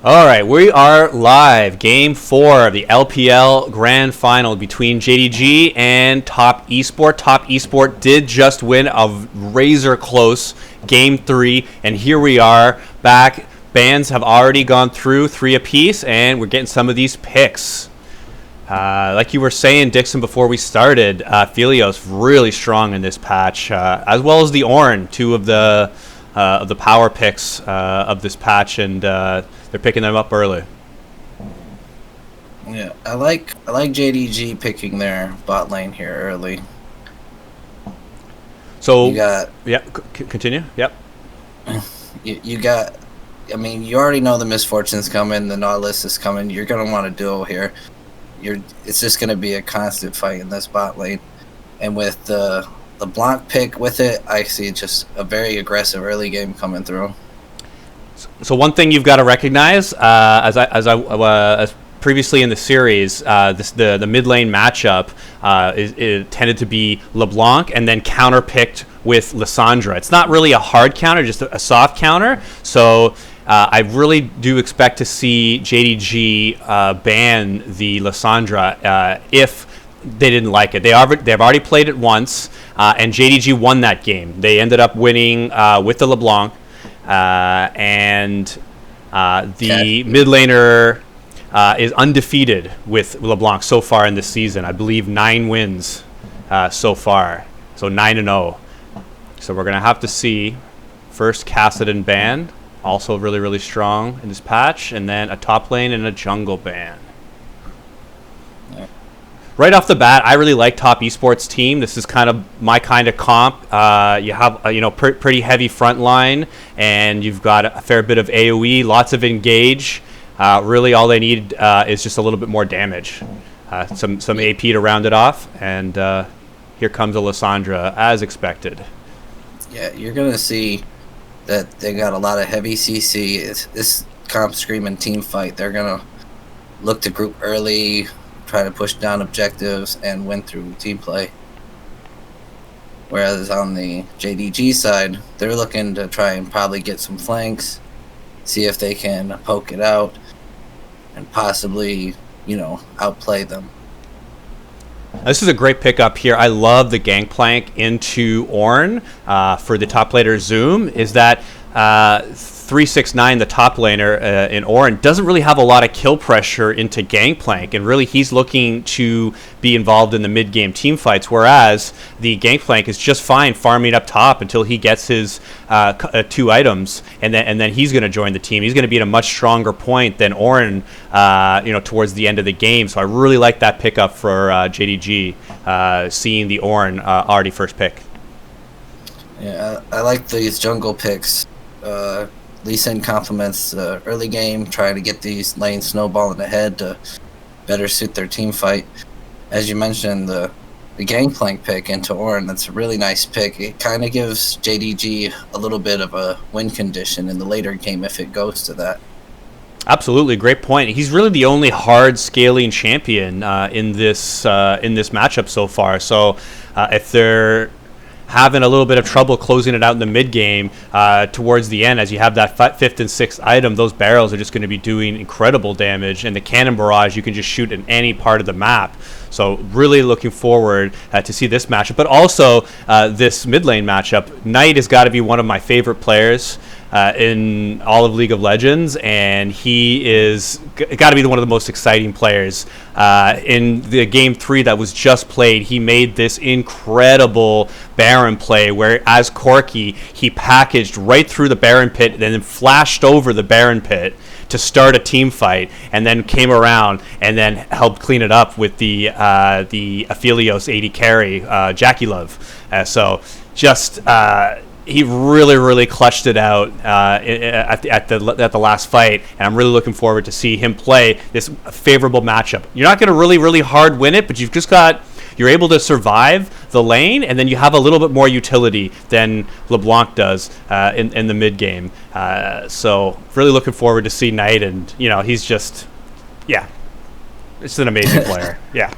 All right, we are live. Game 4 of the LPL Grand Final between JDG and Top Esport. Top Esport did just win a razor close Game 3, and here we are back. Bands have already gone through 3 apiece, and we're getting some of these picks. Like you were saying, Dixon, before we started, Philios really strong in this patch, as well as the Ornn, 2 of the power picks of this patch, and they're picking them up early. Yeah, I like JDG picking their bot lane here early. So you got continue. Yep. You got. I mean, you already know the Misfortune's coming. The Nautilus is coming. You're gonna want to duel here. It's just gonna be a constant fight in this bot lane, and with the Blanc pick with it, I see just a very aggressive early game coming through. So one thing you've got to recognize, as previously in the series, the mid lane matchup it tended to be LeBlanc and then counter-picked with Lissandra. It's not really a hard counter, just a soft counter. So I really do expect to see JDG ban the Lissandra if they didn't like it. They've already played it once, and JDG won that game. They ended up winning with the LeBlanc. And the mid laner is undefeated with LeBlanc so far in this season. I believe 9 wins so far, so 9-0. So we're gonna have to see first Kassadin ban, also really strong in this patch, and then a top lane and a jungle ban. Right off the bat, I really like Top Esports team. This is kind of my kind of comp. You have pretty heavy front line, and you've got a fair bit of AoE, lots of engage. Really, all they need is just a little bit more damage, some AP to round it off, and here comes a Lissandra as expected. Yeah, you're gonna see that they got a lot of heavy CC. This comp screaming team fight. They're gonna look to group early, try to push down objectives and win through team play. Whereas on the JDG side, they're looking to try and probably get some flanks, see if they can poke it out, and possibly, outplay them. This is a great pickup here. I love the gangplank into Ornn for the top laner Zoom. Is that 369, the top laner in Ornn, doesn't really have a lot of kill pressure into Gangplank, and really he's looking to be involved in the mid-game team fights, whereas the Gangplank is just fine farming up top until he gets his 2 items, and then he's going to join the team. He's going to be at a much stronger point than Ornn, towards the end of the game. So I really like that pickup for JDG, seeing the Ornn already first pick. Yeah, I like these jungle picks. Lee Sin complements early game, trying to get these lanes snowballing ahead to better suit their team fight. As you mentioned, the Gangplank pick into Ornn, that's a really nice pick. It kind of gives JDG a little bit of a win condition in the later game if it goes to that. Absolutely, great point. He's really the only hard scaling champion in this matchup so far. So if they're having a little bit of trouble closing it out in the mid game, towards the end, as you have that 5th and 6th item, those barrels are just going to be doing incredible damage, and the cannon barrage you can just shoot in any part of the map. So really looking forward to see this matchup, but also this mid lane matchup. Knight has got to be one of my favorite players in all of League of Legends, and he is got to be one of the most exciting players. In the game 3 that was just played, he made this incredible Baron play where, as Corki, he packaged right through the Baron pit and then flashed over the Baron pit to start a team fight, and then came around and then helped clean it up with the Aphelios 80 carry, Jackie Love. So just he really clutched it out at the last fight, and I'm really looking forward to see him play this favorable matchup. You're not going to really hard win it, but you're able to survive the lane, and then you have a little bit more utility than LeBlanc does in the mid game. So really looking forward to see Knight, and he's just, it's an amazing player. Yeah.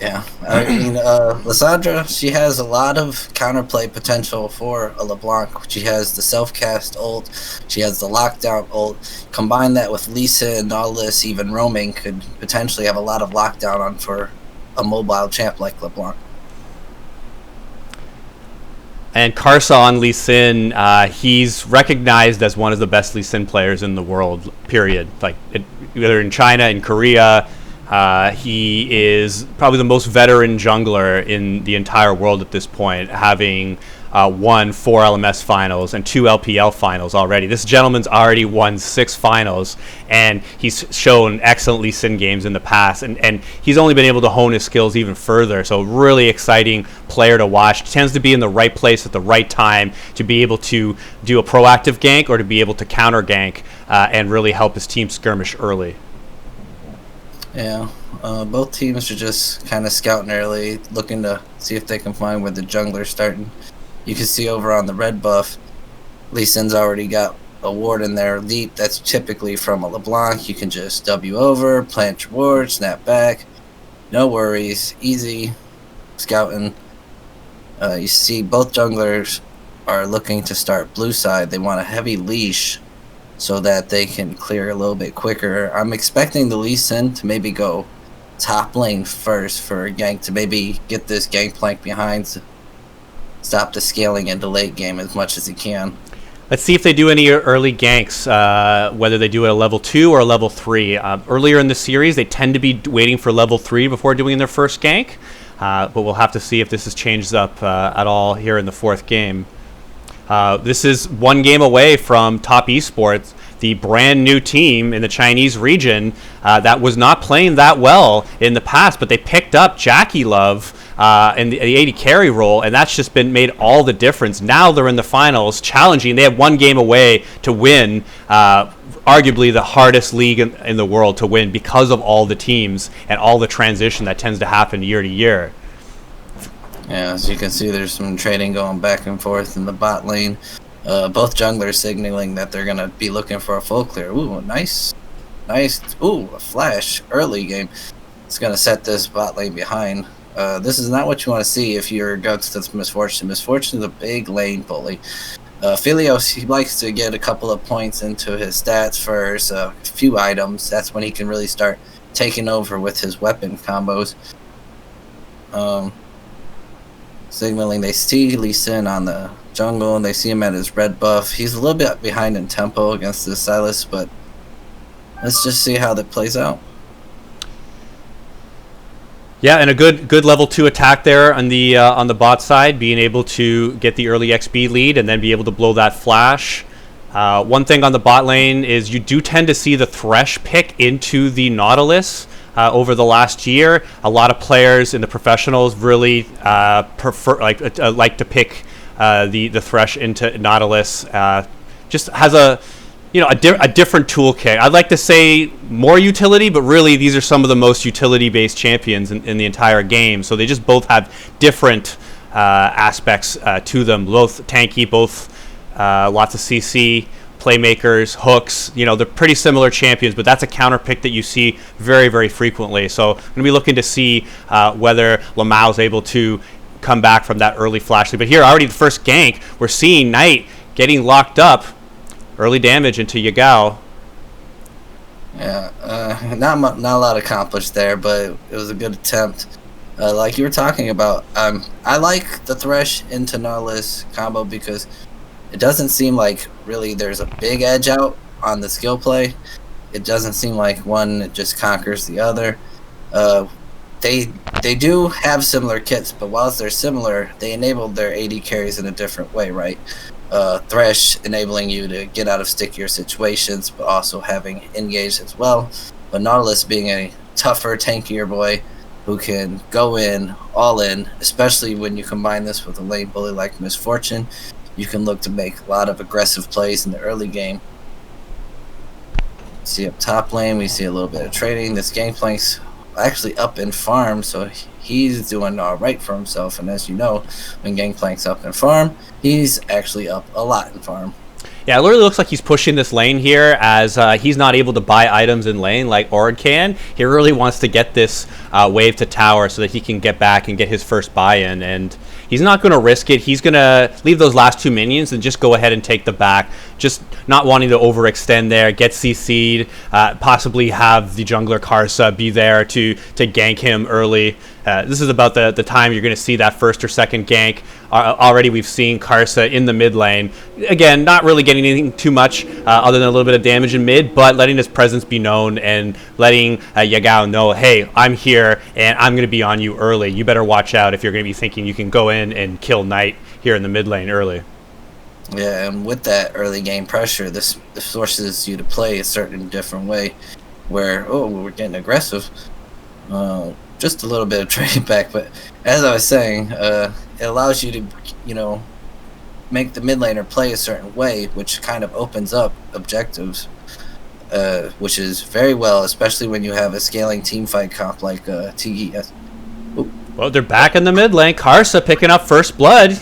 Yeah, I mean, Lissandra, she has a lot of counterplay potential for a LeBlanc. She has the self-cast ult, she has the lockdown ult. Combine that with Lisa and Nautilus, even roaming, could potentially have a lot of lockdown on for a mobile champ like LeBlanc. And Carson Lee Sin, he's recognized as one of the best Lee Sin players in the world, period. Whether in China, in Korea, he is probably the most veteran jungler in the entire world at this point, having won 4 LMS finals and 2 LPL finals already. This gentleman's already won 6 finals, and he's shown excellent Lee Sin games in the past, and he's only been able to hone his skills even further. So really exciting player to watch. Tends to be in the right place at the right time to be able to do a proactive gank or to be able to counter gank and really help his team skirmish early. Yeah, both teams are just kind of scouting early, looking to see if they can find where the jungler's starting. You can see over on the red buff, Lee Sin's already got a ward in there. Leap, that's typically from a LeBlanc. You can just W over, plant your ward, snap back. No worries, easy scouting. You see both junglers are looking to start blue side. They want a heavy leash so that they can clear a little bit quicker. I'm expecting the Lee Sin to maybe go top lane first for a gank to maybe get this gangplank behind, stop the scaling into late game as much as he can. Let's see if they do any early ganks, whether they do it at a level 2 or a level 3. Earlier in the series, they tend to be waiting for level 3 before doing their first gank, but we'll have to see if this has changed up at all here in the 4th game. This is 1 game away from Top Esports, the brand new team in the Chinese region that was not playing that well in the past, but they picked up Jackie Love in the AD carry role, and that's just been made all the difference. Now they're in the finals, challenging. They have 1 game away to win arguably the hardest league in the world to win because of all the teams and all the transition that tends to happen year to year. Yeah, as you can see, there's some trading going back and forth in the bot lane. Both junglers signaling that they're going to be looking for a full clear. Ooh, nice. Ooh, a flash early game. It's going to set this bot lane behind. This is not what you want to see if you're Guts to Misfortune. Misfortune is a big lane bully. Philios, he likes to get a couple of points into his stats first, a few items. That's when he can really start taking over with his weapon combos. Signaling they see Lee Sin on the jungle, and they see him at his red buff. He's a little bit behind in tempo against this Silas, but let's just see how that plays out. Yeah, and a good level 2 attack there on the bot side, being able to get the early XP lead and then be able to blow that flash. One thing on the bot lane is you do tend to see the Thresh pick into the Nautilus. Over the last year, a lot of players in the professionals really prefer like to pick the Thresh into Nautilus. Just has a different toolkit. I'd like to say more utility, but really these are some of the most utility-based champions in the entire game. So they just both have different aspects to them. Both tanky, both lots of CC. Playmakers, hooks, they're pretty similar champions, but that's a counter pick that you see very, very frequently. So I'm going to be looking to see whether Lamau is able to come back from that early flash lead. But here, already the first gank, we're seeing Knight getting locked up. Early damage into Yagao. Yeah, not a lot accomplished there, but it was a good attempt. Like you were talking about, I like the Thresh into Nautilus combo because it doesn't seem like really there's a big edge out on the skill play. It doesn't seem like one just conquers the other. They do have similar kits, but whilst they're similar, they enabled their AD carries in a different way, right? Thresh enabling you to get out of stickier situations, but also having engage as well. But Nautilus being a tougher, tankier boy who can go in, all in, especially when you combine this with a lane bully like Misfortune. You can look to make a lot of aggressive plays in the early game. See up top lane, we see a little bit of trading. This Gangplank's actually up in farm, so he's doing all right for himself. And as you know, when Gangplank's up in farm, he's actually up a lot in farm. Yeah, it literally looks like he's pushing this lane here as he's not able to buy items in lane like Ord can. He really wants to get this wave to tower so that he can get back and get his first buy-in, and he's not going to risk it. He's going to leave those last 2 minions and just go ahead and take the back, just not wanting to overextend there, get CC'd, possibly have the jungler Karsa be there to gank him early. This is about the time you're going to see that first or second gank. Already we've seen Karsa in the mid lane. Again, not really getting anything too much other than a little bit of damage in mid, but letting his presence be known and letting Yagao know, hey, I'm here and I'm going to be on you early. You better watch out if you're going to be thinking you can go in and kill Knight here in the mid lane early. Yeah, and with that early game pressure, this forces you to play a certain different way where, we're getting aggressive. Just a little bit of trade back, but as I was saying, it allows you to, make the mid laner play a certain way, which kind of opens up objectives, which is very well, especially when you have a scaling team fight comp like TES. Ooh. Well, they're back in the mid lane. Karsa picking up first blood.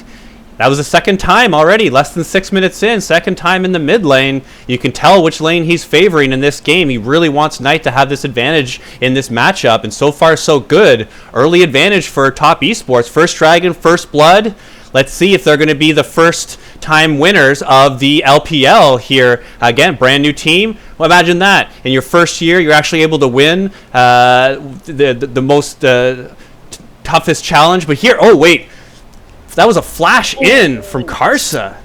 That was the second time already, less than 6 minutes in, second time in the mid lane. You can tell which lane he's favoring in this game. He really wants Knight to have this advantage in this matchup, and so far so good. Early advantage for Top Esports. First Dragon, first blood. Let's see if they're going to be the first time winners of the LPL here. Again, brand new team. Well, imagine that. In your first year, you're actually able to win the most toughest challenge. But here, oh wait. That was a flash in from Karsa.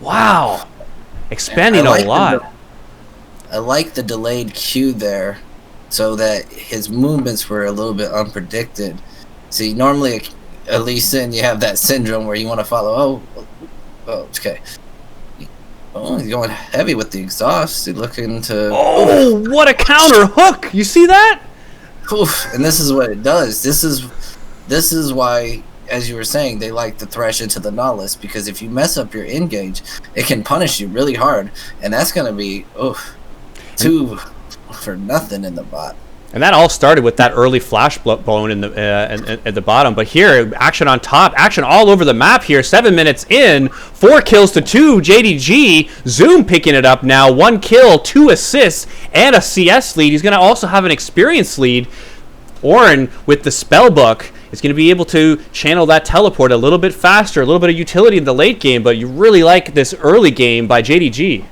Wow. Expanding a lot. I like the delayed Q there so that his movements were a little bit unpredicted. See, normally at Lee Sin, you have that syndrome where you want to follow, okay. Oh, he's going heavy with the exhaust. He's looking to... Oh, what a counter hook. You see that? Oof, and this is what it does. This is why... As you were saying, they like to thresh into the Nautilus, because if you mess up your engage, it can punish you really hard, and that's going to be two for nothing in the bot. And that all started with that early flash blown in the at the bottom. But here, action on top, action all over the map here. 7 minutes in, 4 kills to 2. JDG, Zoom picking it up now. 1 kill, 2 assists, and a CS lead. He's going to also have an experience lead. Oren with the spell book is going to be able to channel that teleport a little bit faster, a little bit of utility in the late game, but you really like this early game by JDG.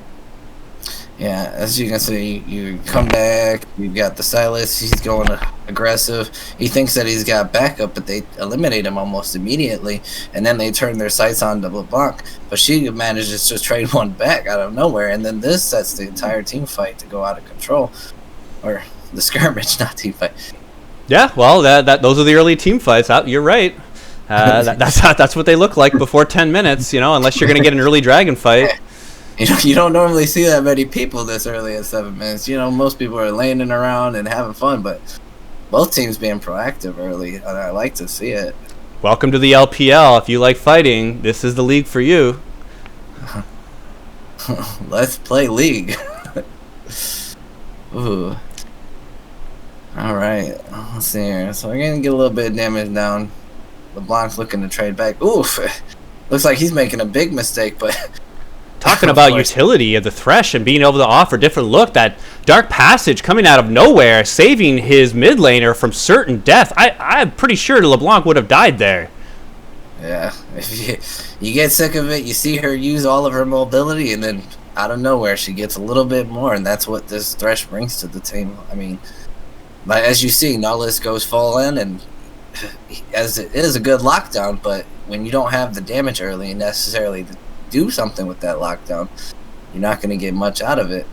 Yeah, as you can see, you come back, you've got the Silas, he's going aggressive. He thinks that he's got backup, but they eliminate him almost immediately, and then they turn their sights on to LeBlanc, but she manages to trade one back out of nowhere, and then this sets the entire team fight to go out of control. Or the skirmish, not team fight. Yeah, well, those are the early team fights. You're right. That's what they look like before 10 minutes, unless you're going to get an early dragon fight. You don't normally see that many people this early at 7 minutes. Most people are landing around and having fun, but both teams being proactive early, and I like to see it. Welcome to the LPL. If you like fighting, this is the league for you. Let's play League. Ooh. Alright, let's see here. So we're going to get a little bit of damage down. LeBlanc's looking to trade back. Oof! Looks like he's making a big mistake, but... Talking about utility of the Thresh and being able to offer different look, that Dark Passage coming out of nowhere, saving his mid laner from certain death. I'm pretty sure LeBlanc would have died there. Yeah, if you get sick of it, you see her use all of her mobility, and then out of nowhere she gets a little bit more, and that's what this Thresh brings to the team. I mean... But as you see, Nautilus goes full in, and as it is a good lockdown, but when you don't have the damage early and necessarily to do something with that lockdown, you're not going to get much out of it.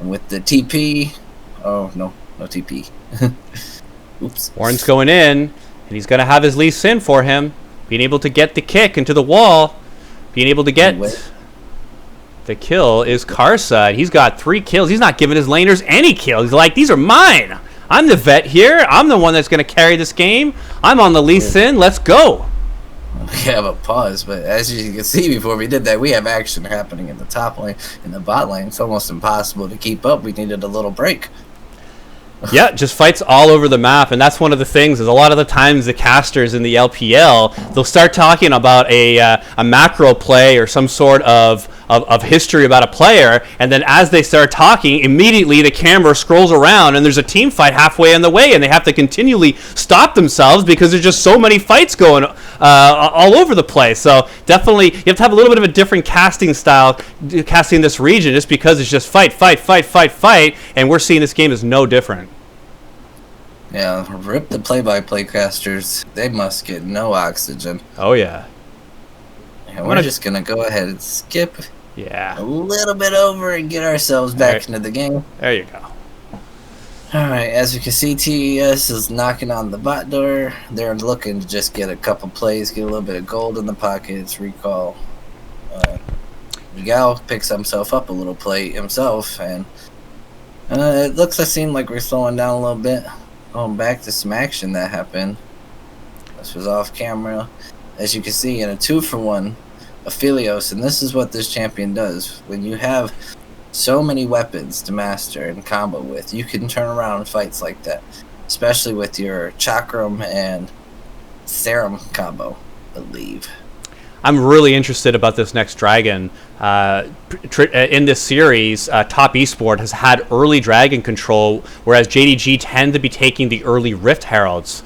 And with the TP, no TP. Oops. Warren's going in, and he's going to have his Lee Sin for him, being able to get the kick into the wall, being able to get the kill is Karsa. He's got 3 kills. He's not giving his laners any kills. He's like, these are mine. I'm the vet here. I'm the one that's going to carry this game. I'm on the Lee Sin. Let's go. We have a pause, but as you can see, before we did that, we have action happening in the top lane. In the bot lane, it's almost impossible to keep up. We needed a little break. Yeah, just fights all over the map, and that's one of the things is a lot of the times the casters in the LPL, they'll start talking about a macro play or some sort of of history about a player, and then as they start talking, immediately the camera scrolls around and there's a team fight halfway in the way, and they have to continually stop themselves because there's just so many fights going all over the place. So definitely you have to have a little bit of a different casting style, casting this region, just because it's just fight, and we're seeing this game is no different. Yeah, rip the play-by-play casters. They must get no oxygen. Oh yeah. And we're just gonna go ahead and skip a little bit over and get ourselves back into the game. There you go. Alright, as you can see, TES is knocking on the bot door. They're looking to just get a couple plays, get a little bit of gold in the pockets, recall. Miguel picks himself up a little play himself, and it seemed like we're slowing down a little bit. Going back to some action that happened. This was off camera. As you can see, in a 2-for-1 Aphelios, and this is what this champion does. When you have so many weapons to master and combo with, you can turn around fights like that. Especially with your Chakram and Serum combo, I believe. I'm really interested about this next dragon. In this series, Top Esport has had early dragon control, whereas JDG tend to be taking the early Rift Heralds.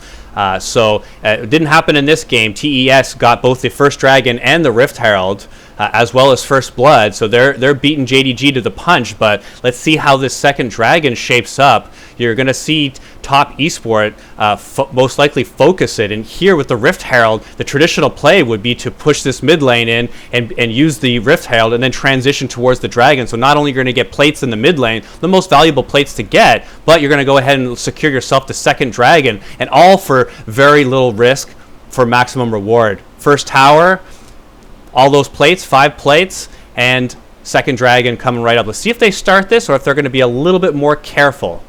So it didn't happen in this game. TES got both the first dragon and the Rift Herald, as well as First Blood. So they're beating JDG to the punch. But let's see how this second dragon shapes up. You're going to see Top Esport most likely focus it. And here with the Rift Herald, the traditional play would be to push this mid lane in and use the Rift Herald and then transition towards the dragon. So not only are you going to get plates in the mid lane, the most valuable plates to get, but you're going to go ahead and secure yourself the second dragon, and all for very little risk for maximum reward. First tower, all those plates, 5 plates, and second dragon coming right up. Let's see if they start this or if they're going to be a little bit more careful.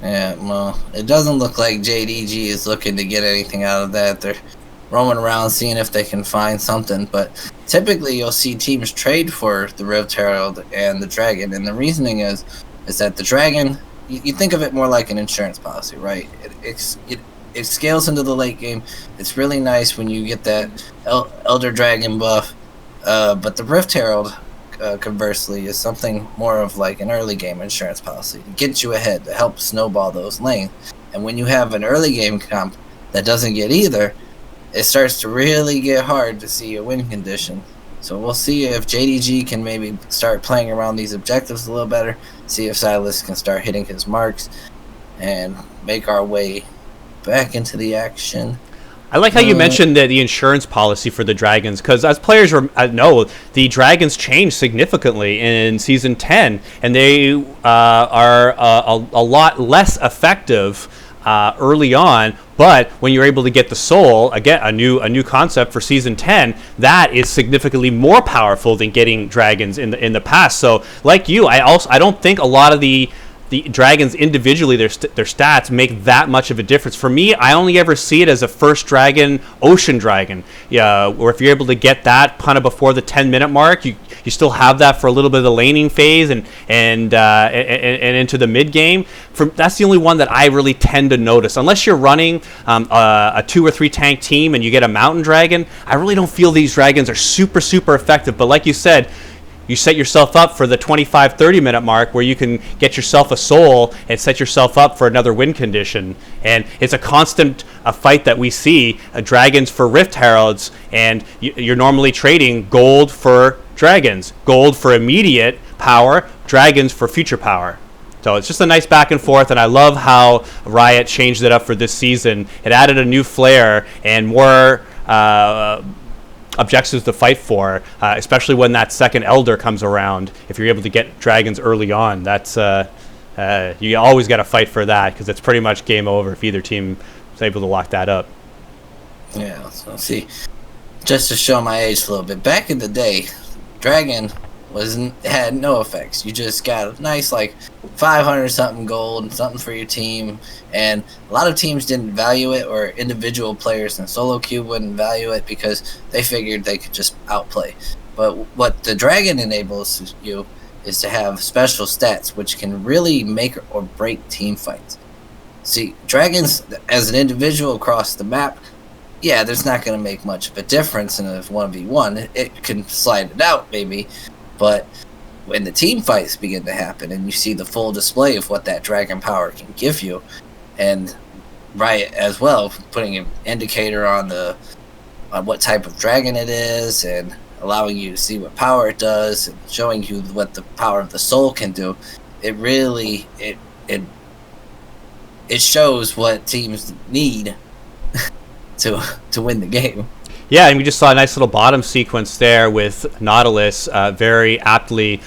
Yeah, well, it doesn't look like JDG is looking to get anything out of that. They're roaming around seeing if they can find something, but typically you'll see teams trade for the Rift Herald and the dragon, and the reasoning is that the dragon, you think of it more like an insurance policy, right? It scales into the late game. It's really nice when you get that Elder Dragon buff, but the Rift Herald, conversely, is something more of like an early game insurance policy to get you ahead, to help snowball those lanes. And when you have an early game comp that doesn't get either, it starts to really get hard to see a win condition. So we'll see if JDG can maybe start playing around these objectives a little better, see if Silas can start hitting his marks, and make our way back into the action. I like how you mentioned the insurance policy for the dragons, because as players know, the dragons changed significantly in Season 10, and they are a lot less effective early on. But when you're able to get the soul, again, a new concept for Season 10, that is significantly more powerful than getting dragons in the past. So, like you, I don't think a lot of the dragons individually, their stats make that much of a difference. For me, I only ever see it as a first dragon, ocean dragon. Yeah, or if you're able to get that kind of before the 10-minute mark, you still have that for a little bit of the laning phase and into the mid game. That's the only one that I really tend to notice. Unless you're running a 2 or 3 tank team and you get a mountain dragon, I really don't feel these dragons are super effective. But like you said, you set yourself up for the 25-30 minute mark where you can get yourself a soul and set yourself up for another win condition. And it's a constant fight that we see, dragons for Rift Heralds, and you're normally trading gold for dragons, gold for immediate power, dragons for future power. So it's just a nice back and forth, and I love how Riot changed it up for this season. It added a new flair and more objectives to fight for, especially when that second Elder comes around. If you're able to get dragons early on, that's you always got to fight for that, because it's pretty much game over if either team is able to lock that up. Yeah, so see, just to show my age a little bit, back in the day, dragon had no effects. You just got a nice 500 something gold, something for your team, and a lot of teams didn't value it, or individual players in solo queue wouldn't value it because they figured they could just outplay. But what the dragon enables you is to have special stats which can really make or break team fights. See, dragons as an individual across the map, yeah, there's not going to make much of a difference in a 1v1. It can slide it out, maybe, but when the team fights begin to happen and you see the full display of what that dragon power can give you, and right as well, putting an indicator on what type of dragon it is and allowing you to see what power it does and showing you what the power of the soul can do, it really it shows what teams need to win the game. Yeah, and we just saw a nice little bottom sequence there with Nautilus very aptly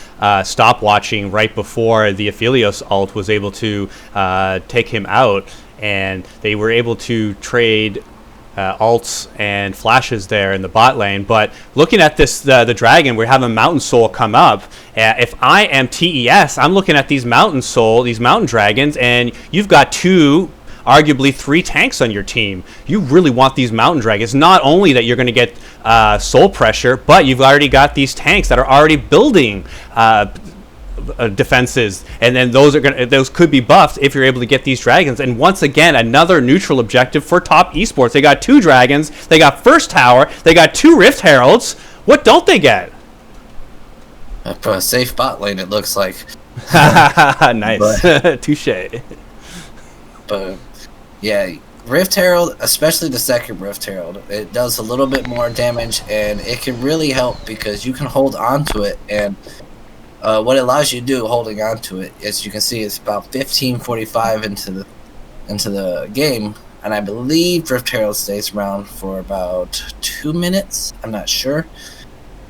stop watching right before the Aphelios ult was able to take him out, and they were able to trade ults and flashes there in the bot lane. But looking at this, the dragon, we're having Mountain Soul come up. If I am TES, I'm looking at these Mountain Soul, these Mountain Dragons, and you've got two, arguably 3 tanks on your team. You really want these Mountain Dragons. Not only that you're going to get soul pressure, but you've already got these tanks that are already building defenses, and then those could be buffed if you're able to get these dragons. And once again, another neutral objective for top esports. They got 2 dragons, they got first tower, they got 2 Rift Heralds. What don't they get? A safe bot lane, it looks like. Nice. Touche. But yeah, Rift Herald, especially the second Rift Herald, it does a little bit more damage, and it can really help because you can hold on to it. And what it allows you to do holding on to it, as you can see, it's about 15:45 into the game, and I believe Rift Herald stays around for about 2 minutes. I'm not sure,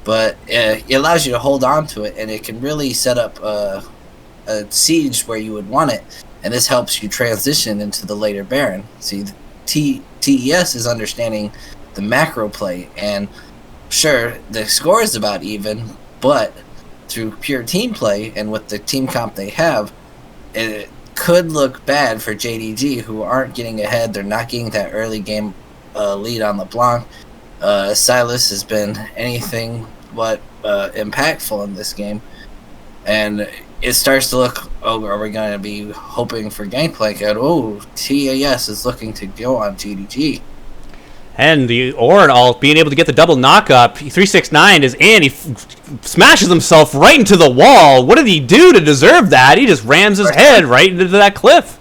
but it allows you to hold on to it, and it can really set up a siege where you would want it. And this helps you transition into the later Baron. See, TES is understanding the macro play, and sure, the score is about even, but through pure team play and with the team comp they have, it could look bad for JDG, who aren't getting ahead. They're not getting that early game lead on LeBlanc. Silas has been anything but impactful in this game, and it starts to look, are we going to be hoping for Gangplank? And TES is looking to go on JDG. And the Orin ult being able to get the double knockup. 369 is in. He smashes himself right into the wall. What did he do to deserve that? He just rams his head right into that cliff.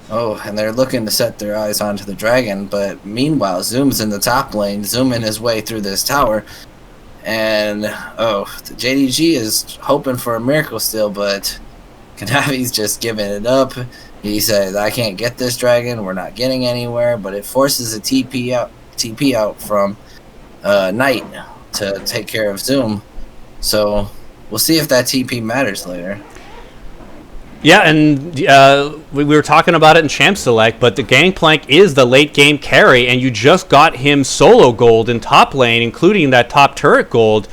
Oh, and they're looking to set their eyes onto the dragon, but meanwhile, Zoom's in the top lane, zooming his way through this tower. And, the JDG is hoping for a miracle still, but Kanavi's just giving it up. He says, I can't get this dragon, we're not getting anywhere, but it forces a TP out from Knight to take care of Zoom. So we'll see if that TP matters later. Yeah, and we were talking about it in Champ Select, but the Gangplank is the late game carry, and you just got him solo gold in top lane, including that top turret gold.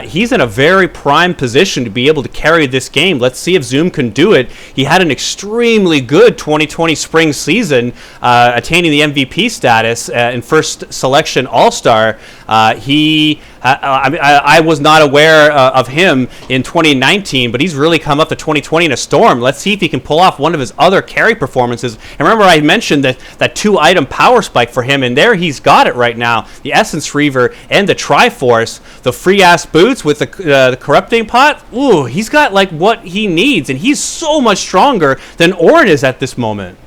He's in a very prime position to be able to carry this game. Let's see if Zoom can do it. He had an extremely good 2020 spring season, attaining the MVP status in first selection All-Star. I was not aware of him in 2019, but he's really come up to 2020 in a storm. Let's see if he can pull off one of his other carry performances. And remember, I mentioned that 2-item power spike for him, and there he's got it right now. The Essence Reaver and the Triforce, the free-ass boots with the Corrupting Pot. Ooh, he's got like what he needs, and he's so much stronger than Orin is at this moment.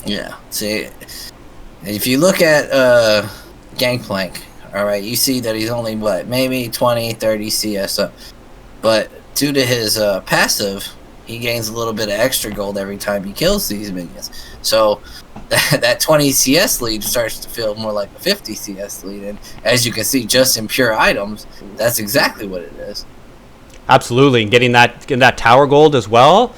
Yeah, see, if you look at Gangplank, all right, you see that he's only, maybe 20, 30 CS up. But due to his passive, he gains a little bit of extra gold every time he kills these minions. So that 20 CS lead starts to feel more like a 50 CS lead. And as you can see, just in pure items, that's exactly what it is. Absolutely, and getting that tower gold as well.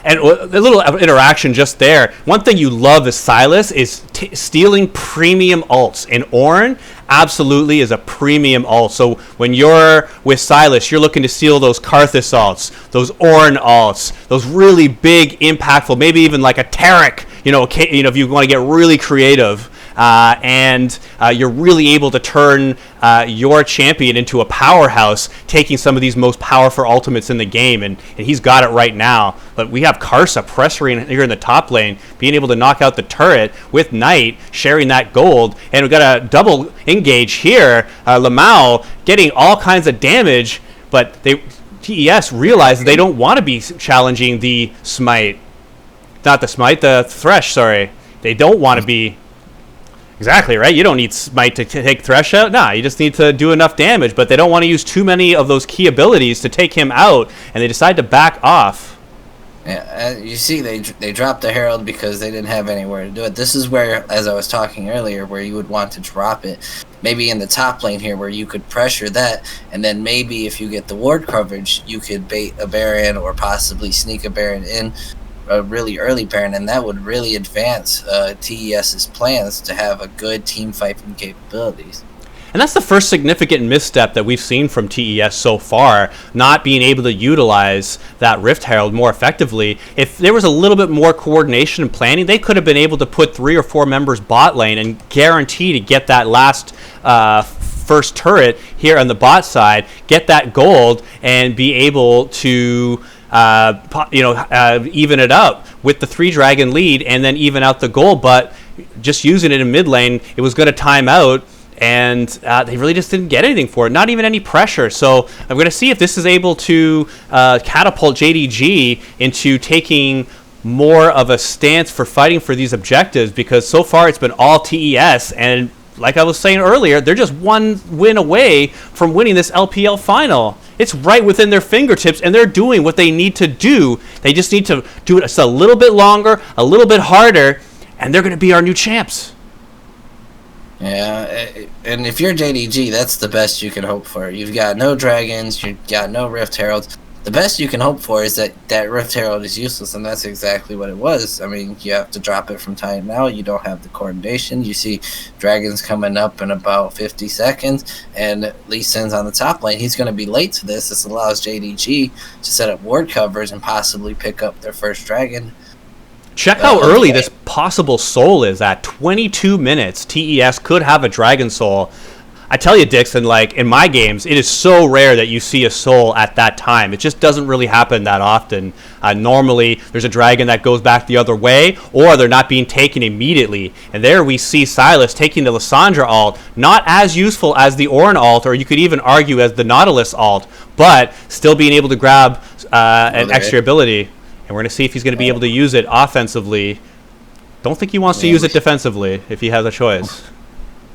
And a little interaction just there. One thing you love as Silas is stealing premium ults. And Orin absolutely is a premium ult. So when you're with Silas, you're looking to steal those Karthus ults, those Orin ults, those really big, impactful, maybe even like a Taric, if you want to get really creative. and you're really able to turn your champion into a powerhouse, taking some of these most powerful ultimates in the game, and he's got it right now. But we have Karsa pressuring here in the top lane, being able to knock out the turret with Knight, sharing that gold, and we've got a double engage here. Lamau getting all kinds of damage, but TES realizes they don't want to be challenging the smite. Not the smite, the Thresh, sorry. They don't want to be... Exactly, right? You don't need smite to take Thresh out. Nah, you just need to do enough damage, but they don't want to use too many of those key abilities to take him out, and they decide to back off. Yeah, you see, they dropped the Herald because they didn't have anywhere to do it. This is where, as I was talking earlier, where you would want to drop it. Maybe in the top lane here where you could pressure that, and then maybe if you get the ward coverage, you could bait a Baron or possibly sneak a Baron in, a really early Baron, and that would really advance TES's plans to have a good team fighting capabilities. And that's the first significant misstep that we've seen from TES so far, not being able to utilize that Rift Herald more effectively. If there was a little bit more coordination and planning, they could have been able to put 3 or 4 members bot lane and guarantee to get that last first turret here on the bot side, get that gold, and be able to even it up with the 3-dragon lead and then even out the gold. But just using it in mid lane, it was going to time out. And they really just didn't get anything for it, not even any pressure. So I'm going to see if this is able to catapult JDG into taking more of a stance for fighting for these objectives, because so far it's been all TES, and like I was saying earlier, they're just one win away from winning this LPL final. It's right within their fingertips, and they're doing what they need to do. They just need to do it just a little bit longer, a little bit harder, and they're going to be our new champs. Yeah, and if you're JDG, that's the best you can hope for. You've got no dragons, you've got no Rift Heralds. The best you can hope for is that Rift Herald is useless, and that's exactly what it was. I mean, you have to drop it from time now. You don't have the coordination. You see dragons coming up in about 50 seconds, and Lee Sin's on the top lane. He's going to be late to this. This allows JDG to set up ward covers and possibly pick up their first dragon. Check how early this possible soul is. At 22 minutes, TES could have a dragon soul. I tell you, Dixon, like in my games, it is so rare that you see a soul at that time. It just doesn't really happen that often. Normally, there's a dragon that goes back the other way, or they're not being taken immediately. And there we see Silas taking the Lissandra ult, not as useful as the Ornn ult, or you could even argue as the Nautilus ult, but still being able to grab an extra ability. And we're going to see if he's going to be able to use it offensively. Don't think he wants to use it defensively if he has a choice.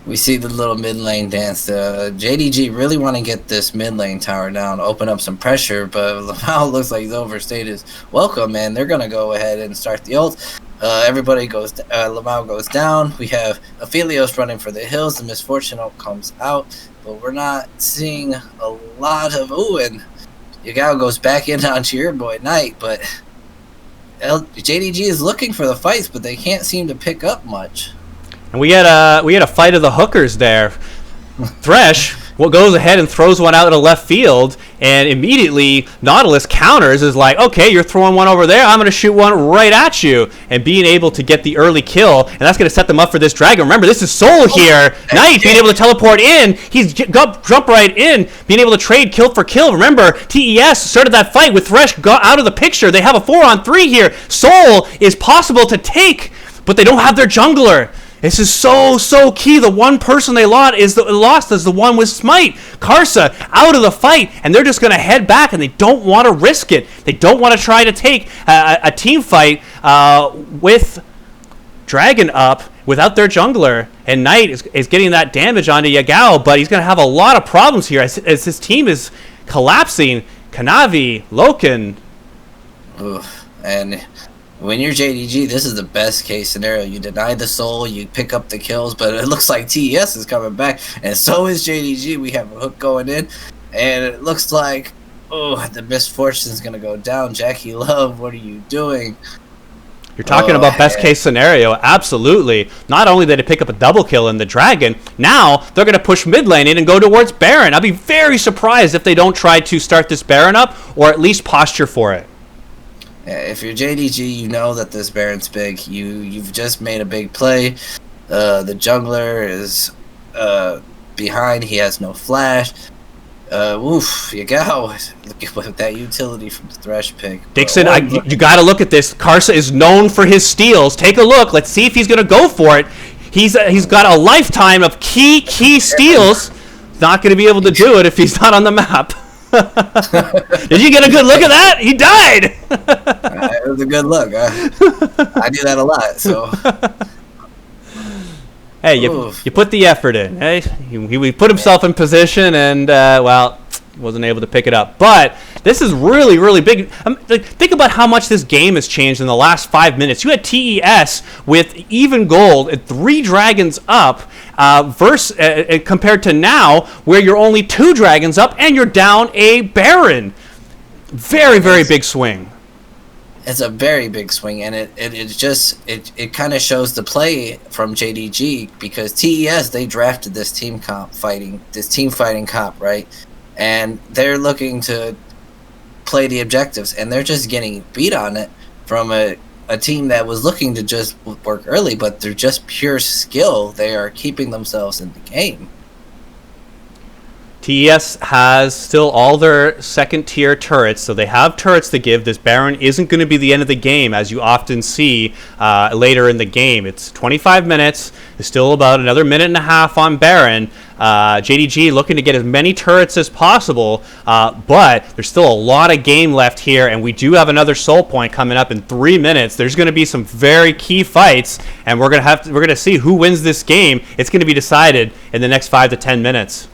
We see the little mid lane dance. JDG really want to get this mid lane tower down, open up some pressure, but Lamau looks like he's overstayed his welcome, man. They're going to go ahead and start the ult. Everybody goes, Lamau goes down. We have Aphelios running for the hills. The Misfortune ult comes out, but we're not seeing a lot of, and Yagao goes back in onto your boy Knight, but JDG is looking for the fights, but they can't seem to pick up much. And we had a fight of the hookers there. Thresh goes ahead and throws one out in the left field, and immediately Nautilus counters, is like, okay, you're throwing one over there, I'm going to shoot one right at you, and being able to get the early kill, and that's going to set them up for this dragon. Remember, this is Soul here. Knight being able to teleport in, he's jump right in, being able to trade kill for kill. Remember, TES started that fight with Thresh got out of the picture. They have a 4-on-3 here. Soul is possible to take, but they don't have their jungler. This is so key. The one person they lost is the one with Smite. Karsa out of the fight, and they're just going to head back, and they don't want to risk it. They don't want to try to take a team fight with Dragon up without their jungler. And Knight is getting that damage onto Yagao, but he's going to have a lot of problems here as his team is collapsing. Kanavi, Loken. And when you're JDG, this is the best case scenario. You deny the soul, you pick up the kills, but it looks like TES is coming back, and so is JDG. We have a hook going in, and it looks like, the Misfortune is going to go down. Jackie Love, what are you doing? You're talking about best case scenario, absolutely. Not only did they pick up a double kill in the Dragon, now they're going to push mid lane in and go towards Baron. I'd be very surprised if they don't try to start this Baron up, or at least posture for it. If you're JDG, you know that this Baron's big. You've just made a big play. The jungler is behind. He has no flash. Oof, you go. Look at that utility from the Thresh pick. Dixon, you got to look at this. Karsa is known for his steals. Take a look. Let's see if he's going to go for it. He's got a lifetime of key steals. Not going to be able to do it if he's not on the map. Did you get a good look at that? He died. It was a good look. I do that a lot. So. Hey, you put the effort in. Hey, he put himself in position and, wasn't able to pick it up. But this is really, really big. Think about how much this game has changed in the last 5 minutes. You had TES with even gold and 3 dragons up compared to now where you're only 2 dragons up and you're down a Baron. Very, very big swing. It's a very big swing, and it kind of shows the play from JDG, because TES, they drafted this team fighting comp, right? And they're looking to play the objectives, and they're just getting beat on it from a team that was looking to just work early, but they're just pure skill. They are keeping themselves in the game. TES has still all their second-tier turrets, so they have turrets to give. This Baron isn't going to be the end of the game, as you often see later in the game. It's 25 minutes. There's still about another minute and a half on Baron. JDG looking to get as many turrets as possible, but there's still a lot of game left here, and we do have another soul point coming up in 3 minutes. There's going to be some very key fights, and we're going to see who wins this game. It's going to be decided in the next 5 to 10 minutes.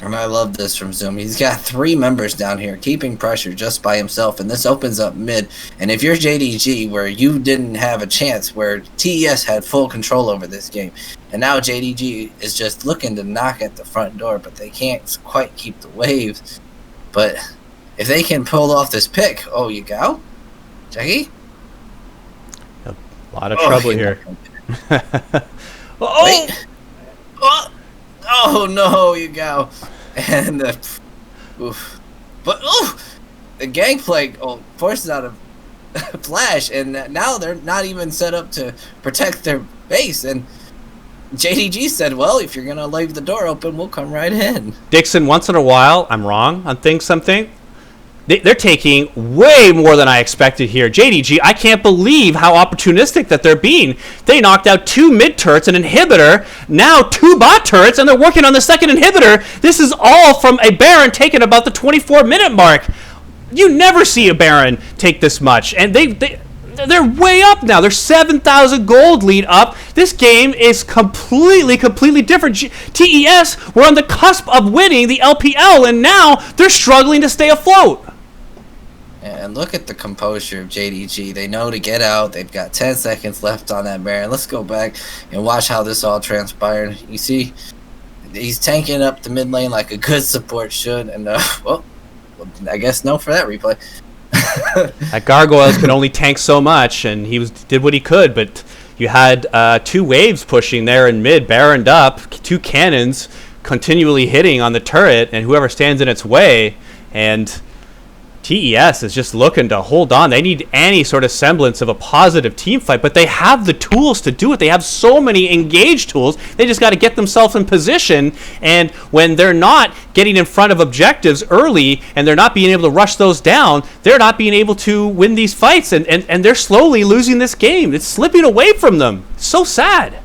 And I love this from Zoom. He's got 3 members down here keeping pressure just by himself, and this opens up mid. And if you're JDG, where you didn't have a chance, where TES had full control over this game, and now JDG is just looking to knock at the front door, but they can't quite keep the waves. But if they can pull off this pick, oh, you go? Jackie? A lot of trouble here. Wait. Oh no, you go. And the gangplank forces out a flash, and now they're not even set up to protect their base. And JDG said, well, if you're going to leave the door open, we'll come right in. Dixon, once in a while, I'm wrong on something. They're taking way more than I expected here. JDG, I can't believe how opportunistic that they're being. They knocked out 2 mid turrets, an inhibitor, now 2 bot turrets, and they're working on the second inhibitor. This is all from a Baron taking about the 24-minute mark. You never see a Baron take this much, and they're way up now. They're 7,000 gold lead up. This game is completely different. TES were on the cusp of winning the LPL, and now they're struggling to stay afloat. And look at the composure of JDG. They know to get out. They've got 10 seconds left on that Baron. Let's go back and watch how this all transpired. You see, he's tanking up the mid lane like a good support should. And, I guess no for that replay. That Gargoyles can only tank so much, and he did what he could, but you had 2 waves pushing there in mid, Baroned up, 2 cannons continually hitting on the turret, and whoever stands in its way, and TES is just looking to hold on. They need any sort of semblance of a positive team fight, but they have the tools to do it. They have so many engaged tools. They just got to get themselves in position, and when they're not getting in front of objectives early and they're not being able to rush those down, they're not being able to win these fights, and they're slowly losing this game. It's slipping away from them. It's so sad.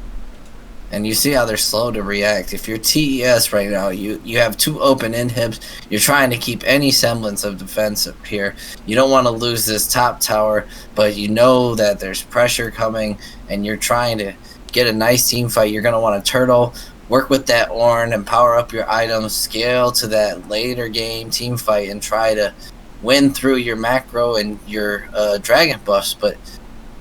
And you see how they're slow to react. If you're TES right now, you have 2 open inhibs. You're trying to keep any semblance of defense up here. You don't want to lose this top tower, but you know that there's pressure coming, and you're trying to get a nice team fight. You're going to want to turtle, work with that Ornn, and power up your items, scale to that later game team fight, and try to win through your macro and your dragon buffs. But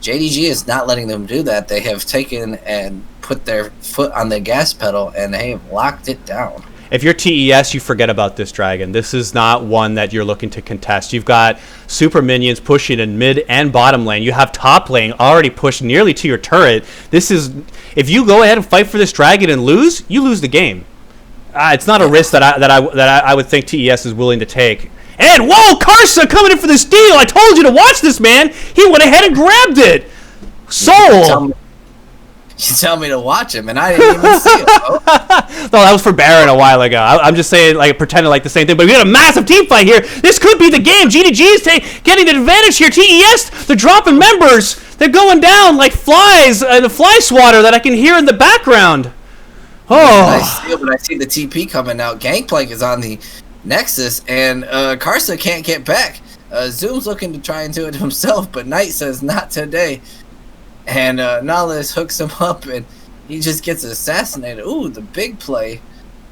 JDG is not letting them do that. They have taken and put their foot on the gas pedal, and they have locked it down. If you're TES, you forget about this dragon. This is not one that you're looking to contest. You've got super minions pushing in mid and bottom lane. You have top lane already pushed nearly to your turret. This is, if you go ahead and fight for this dragon and lose, you lose the game. It's not a risk that I would think TES is willing to take. And whoa, Karsa coming in for the steal! I told you to watch this, man. He went ahead and grabbed it. Soul. You tell me to watch him, and I didn't even see him. No, that was for Baron a while ago. I'm just saying, like, pretending like the same thing. But we got a massive team fight here. This could be the game. JDG is getting an advantage here. TES, they're dropping members. They're going down like flies in a fly swatter that I can hear in the background. Oh. When I see the TP coming out, Gangplank is on the Nexus, and Karsa can't get back. Zoom's looking to try and do it himself, but Knight says not today. And Nahles hooks him up, and he just gets assassinated. Ooh, the big play.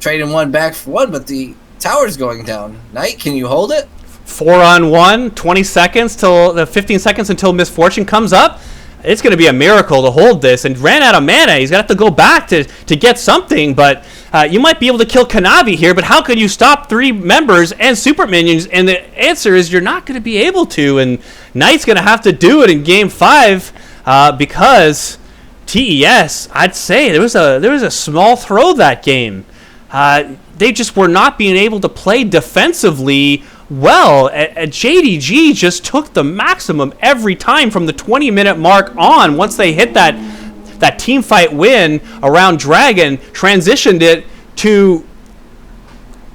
Trading one back for one, but the tower's going down. Knight, can you hold it? 4-on-1, 20 seconds till 15 seconds until Misfortune comes up. It's going to be a miracle to hold this, and ran out of mana. He's going to have to go back to get something, but you might be able to kill Kanavi here, but how could you stop 3 members and super minions? And the answer is you're not going to be able to, and Knight's going to have to do it in Game 5 because TES, I'd say, there was a small throw that game. They just were not being able to play defensively well. JDG just took the maximum every time from the 20-minute mark on. Once they hit that team fight win around Dragon, transitioned it to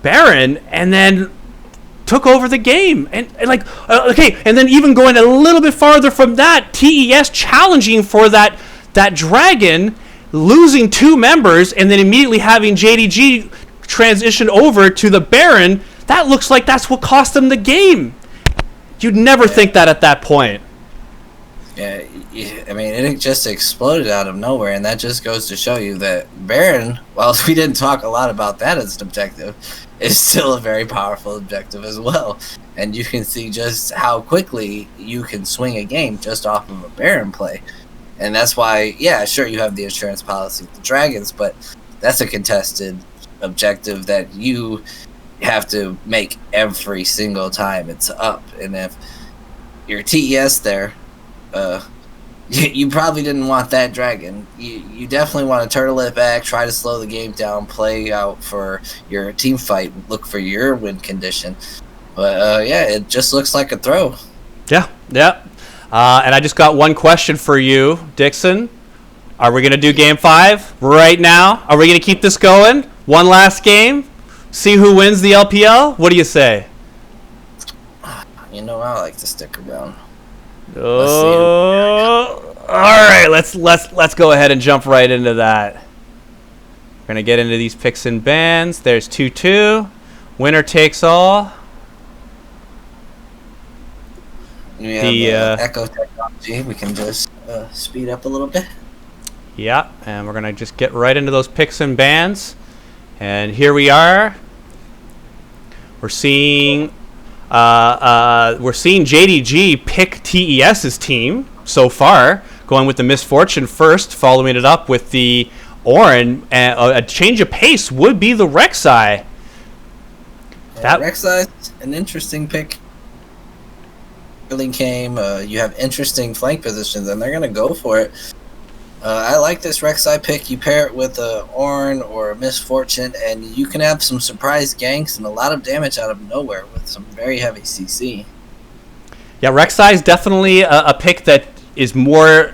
Baron, and then took over the game. And then even going a little bit farther from that, TES challenging for that Dragon, losing 2 members, and then immediately having JDG transition over to the Baron. That looks like that's what cost them the game. You'd never think that at that point. Yeah, I mean, it just exploded out of nowhere, and that just goes to show you that Baron, while we didn't talk a lot about that as an objective, is still a very powerful objective as well. And you can see just how quickly you can swing a game just off of a Baron play. And that's why, yeah, sure, you have the insurance policy with the Dragons, but that's a contested objective that you have to make every single time it's up. And if you're TES there, you probably didn't want that Dragon. You definitely want to turtle it back, try to slow the game down, play out for your team fight, look for your win condition. But yeah, it just looks like a throw. Yeah. And I just got one question for you, Dixon. Are we going to do Game 5 right now? Are we going to keep this going? One last game? See who wins the LPL? What do you say? You know, I like to stick around. Oh, all right. Let's go ahead and jump right into that. We're gonna get into these picks and bans. There's 2-2. Winner takes all. We have echo technology. We can just speed up a little bit. Yeah, and we're gonna just get right into those picks and bans. And here we are. We're seeing JDG pick TES's team so far, going with the Misfortune first, following it up with the Orin. A change of pace would be the Rek'Sai. Rek'Sai's an interesting pick. Early game, you have interesting flank positions, and they're going to go for it. I like this Rek'Sai pick. You pair it with a Orin or a Misfortune, and you can have some surprise ganks and a lot of damage out of nowhere with some very heavy CC. Yeah, Rek'Sai is definitely a pick that is more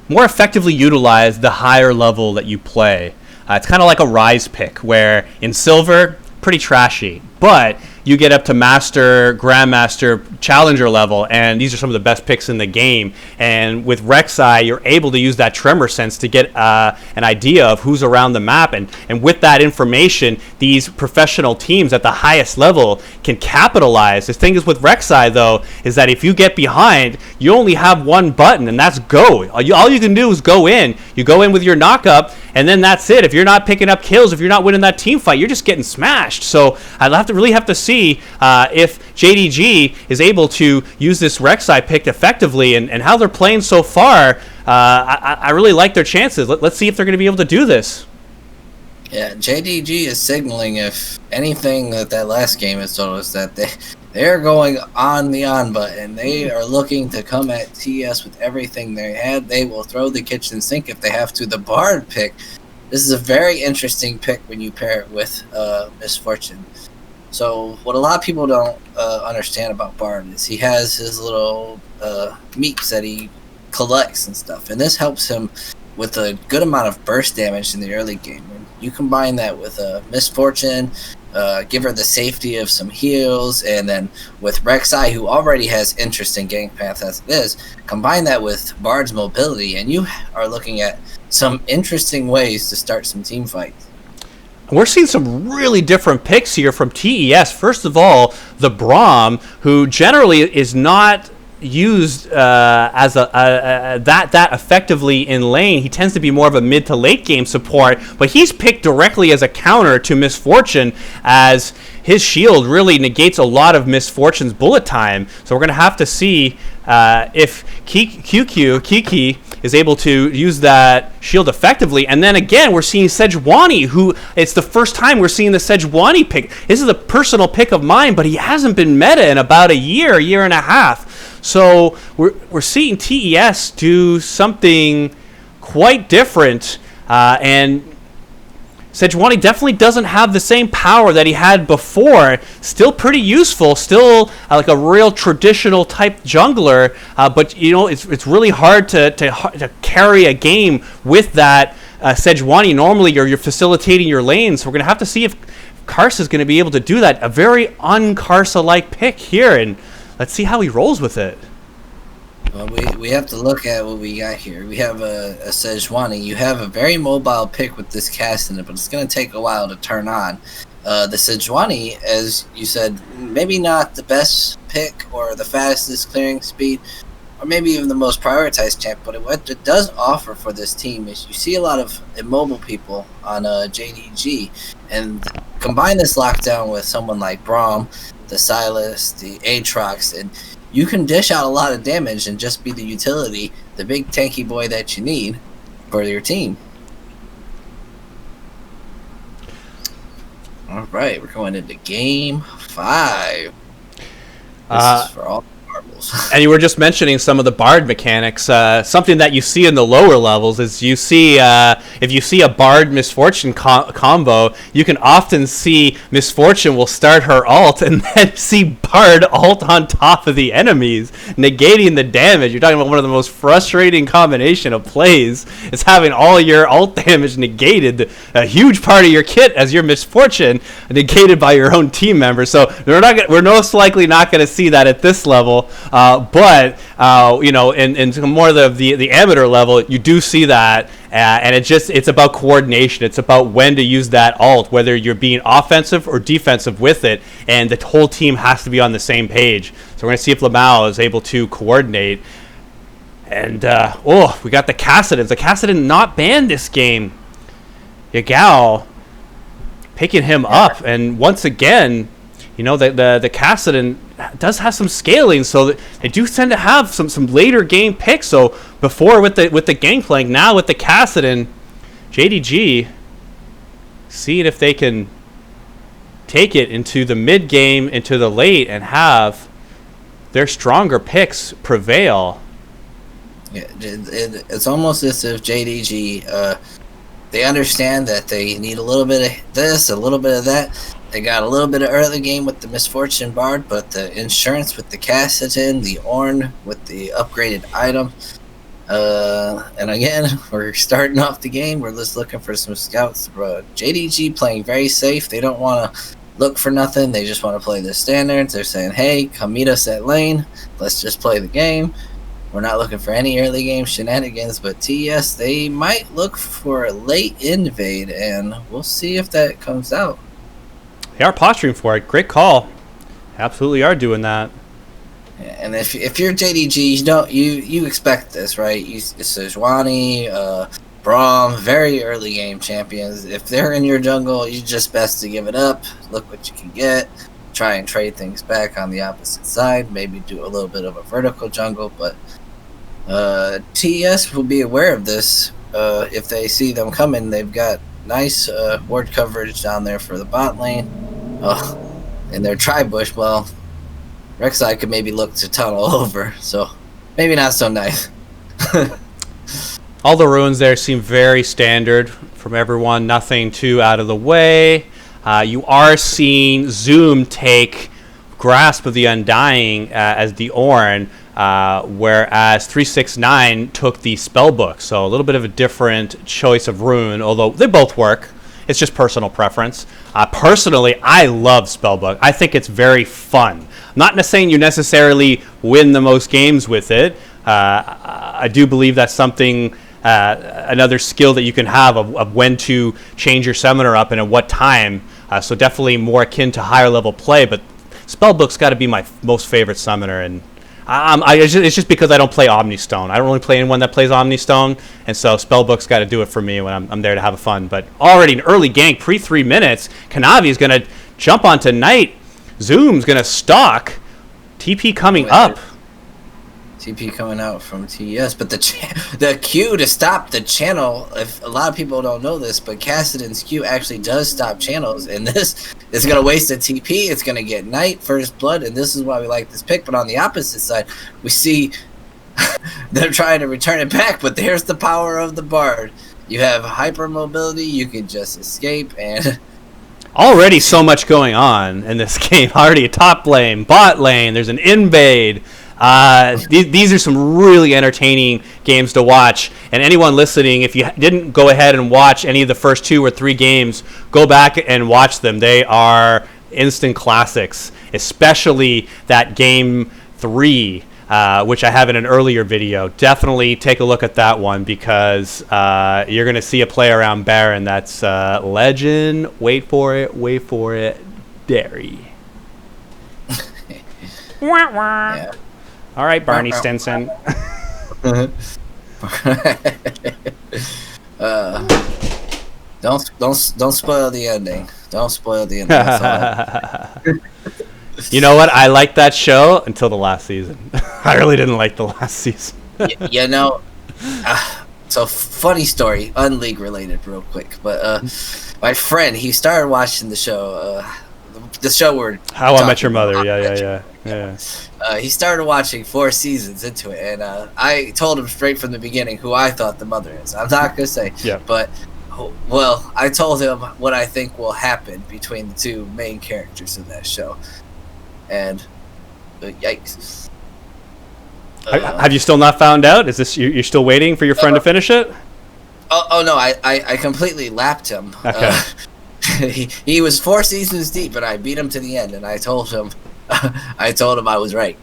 effectively utilized the higher level that you play. It's kind of like a Rise pick, where in Silver, pretty trashy, but you get up to Master, Grandmaster, Challenger level, and these are some of the best picks in the game. And with Rek'Sai, you're able to use that tremor sense to get an idea of who's around the map. And with that information, these professional teams at the highest level can capitalize. The thing is with Rek'Sai, though, is that if you get behind, you only have one button, and that's go. All you can do is go in. You go in with your knock-up, and then that's it. If you're not picking up kills, if you're not winning that team fight, you're just getting smashed. So I'd really have to see if JDG is able to use this Rek'Sai pick effectively, and how they're playing so far. I really like their chances. Let's see if they're going to be able to do this. Yeah, JDG is signaling, if anything, that last game has told us that they're going on the on button. They are looking to come at TS with everything they had. They will throw the kitchen sink if they have to. The Bard pick, this is a very interesting pick when you pair it with Misfortune. So what a lot of people don't understand about Bard is he has his little meeps that he collects and stuff, and this helps him with a good amount of burst damage in the early game. And you combine that with Misfortune, give her the safety of some heals, and then with Rek'Sai, who already has interesting gank path as it is, combine that with Bard's mobility, and you are looking at some interesting ways to start some team fights. We're seeing some really different picks here from TES. First of all, the Braum, who generally is not used as that effectively in lane. He tends to be more of a mid to late game support, but he's picked directly as a counter to Misfortune, as his shield really negates a lot of Misfortune's bullet time. So we're going to have to see if Kiki is able to use that shield effectively. And then again, we're seeing Sejuani, who it's the first time we're seeing the Sejuani pick. This is a personal pick of mine, but he hasn't been meta in about a year and a half. So we're seeing TES do something quite different, and Sejuani definitely doesn't have the same power that he had before. Still pretty useful, still like a real traditional type jungler, but you know it's really hard to carry a game with that Sejuani. Normally you're facilitating your lane, so we're gonna have to see if Karsa is gonna be able to do that. A very un-Karsa-like pick here, and let's see how he rolls with it. Well, we have to look at what we got here. We have a Sejuani. You have a very mobile pick with this cast in it, but it's going to take a while to turn on. The Sejuani, as you said, maybe not the best pick or the fastest clearing speed, or maybe even the most prioritized champ, but what it does offer for this team is you see a lot of immobile people on JDG, and combine this lockdown with someone like Braum, the Silas, the Aatrox, and you can dish out a lot of damage and just be the utility, the big tanky boy that you need for your team. All right, we're going into Game 5. This is for all marbles. And you were just mentioning some of the Bard mechanics. Something that you see in the lower levels is you see if you see a Bard Misfortune combo, you can often see Misfortune will start her ult and then see Bard ult on top of the enemies, negating the damage. You're talking about one of the most frustrating combination of plays. Is having all your ult damage negated, a huge part of your kit as your Misfortune negated by your own team member. So we're most likely not going to see that at this level. But you know, in more of the amateur level, you do see that, and it's about coordination. It's about when to use that ult, whether you're being offensive or defensive with it, and the whole team has to be on the same page. So we're going to see if Lamau is able to coordinate. And we got the Kassadins. The Kassadin not banned this game. Yagao picking him up, and once again, you know, the Kassadin does have some scaling, so they do tend to have some later game picks. So before with the Gangplank, now with the Kassadin, JDG seeing if they can take it into the mid game, into the late, and have their stronger picks prevail. Yeah, it's almost as if JDG they understand that they need a little bit of this, a little bit of that. They got a little bit of early game with the Misfortune Bard, but the insurance with the Kassadin, the Ornn with the upgraded item. And again, we're starting off the game. We're just looking for some scouts. JDG playing very safe. They don't want to look for nothing. They just want to play the standards. They're saying, hey, come meet us at lane. Let's just play the game. We're not looking for any early game shenanigans, but TES, they might look for a late invade, and we'll see if that comes out. They are posturing for it. Great call. Absolutely are doing that. And if you're JDG, you expect this, right? Sejuani, Braum, very early game champions. If they're in your jungle, you just best to give it up. Look what you can get. Try and trade things back on the opposite side. Maybe do a little bit of a vertical jungle, but TES will be aware of this. If they see them coming, they've got nice ward coverage down there for the bot lane. In their tri-bush, well, Rek'Sai could maybe look to tunnel over, so maybe not so nice. All the runes there seem very standard from everyone, nothing too out of the way. You are seeing Zoom take Grasp of the Undying as the Ornn. whereas 369 took the spellbook. So a little bit of a different choice of rune, although they both work. It's just personal preference. Personally, I love spellbook. I think it's very fun. I'm not saying you necessarily win the most games with it. I do believe that's something, another skill that you can have of when to change your summoner up and at what time. So definitely more akin to higher level play, but spellbook's got to be my most favorite summoner, and it's just because I don't play Omnistone. I don't really play anyone that plays Omnistone, and so spellbook's got to do it for me when I'm there to have fun. But already an early gank, pre 3 minutes, Kanavi's going to jump onto Knight. Zoom's going to stalk. TP coming up. TP coming out from TES, but the Q to stop the channel, if a lot of people don't know this, but Kassadin's Q actually does stop channels, and this is going to waste a TP. It's going to get Knight, first blood, and this is why we like this pick. But on the opposite side, we see they're trying to return it back, but there's the power of the Bard. You have hyper mobility, you can just escape, and already so much going on in this game. Already a top lane, bot lane, there's an invade. These are some really entertaining games to watch, and anyone listening, if you didn't go ahead and watch any of the first 2 or 3 games, go back and watch them. They are instant classics, especially that game 3, which I have in an earlier video. Definitely take a look at that one, because you're going to see a play around Baron that's legend. Wait for it, Derry. yeah. All right, Barney Stinson. Don't spoil the ending. Don't spoil the ending. That's all. You know what? I liked that show until the last season. I really didn't like the last season. You know, so funny story, unleague related, real quick. But my friend, he started watching the show. The show where How I Met Your Mother. Yeah. He started watching 4 seasons into it, and I told him straight from the beginning who I thought the mother is. I'm not gonna say, but well, I told him what I think will happen between the 2 main characters in that show, and yikes. Have you still not found out? Is this you're still waiting for your friend to finish it? Oh no, I completely lapped him. Okay. He was 4 seasons deep, and I beat him to the end, and I told him I was right.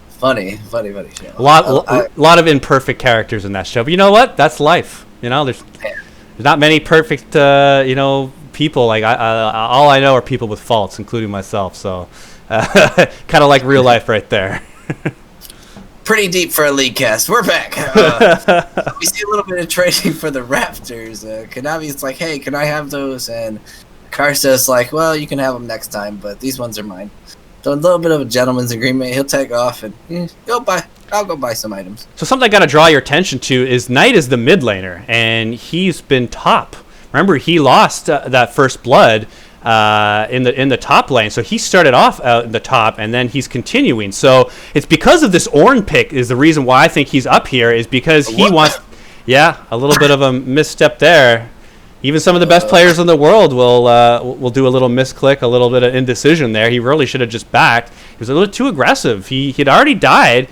Funny show. A lot of imperfect characters in that show, but you know what? That's life. You know, there's not many perfect people. Like all I know are people with faults, including myself. So kind of like real life right there. Pretty deep for a league cast. We're back. We see a little bit of trading for the Raptors. Kanavi's like, hey, can I have those? And Karsa's like, well, you can have them next time, but these ones are mine. So a little bit of a gentleman's agreement. He'll take off and I'll go buy some items. So something I got to draw your attention to is Knight is the mid laner, and he's been top. Remember, he lost that first blood in the top lane, so he started off out in the top, and then he's continuing. So it's because of this Ornn pick is the reason why I think he's up here, is because he wants. Yeah, a little bit of a misstep there. Even some of the best players in the world will do a little misclick, a little bit of indecision there. He really should have just backed. He was a little too aggressive. He'd already died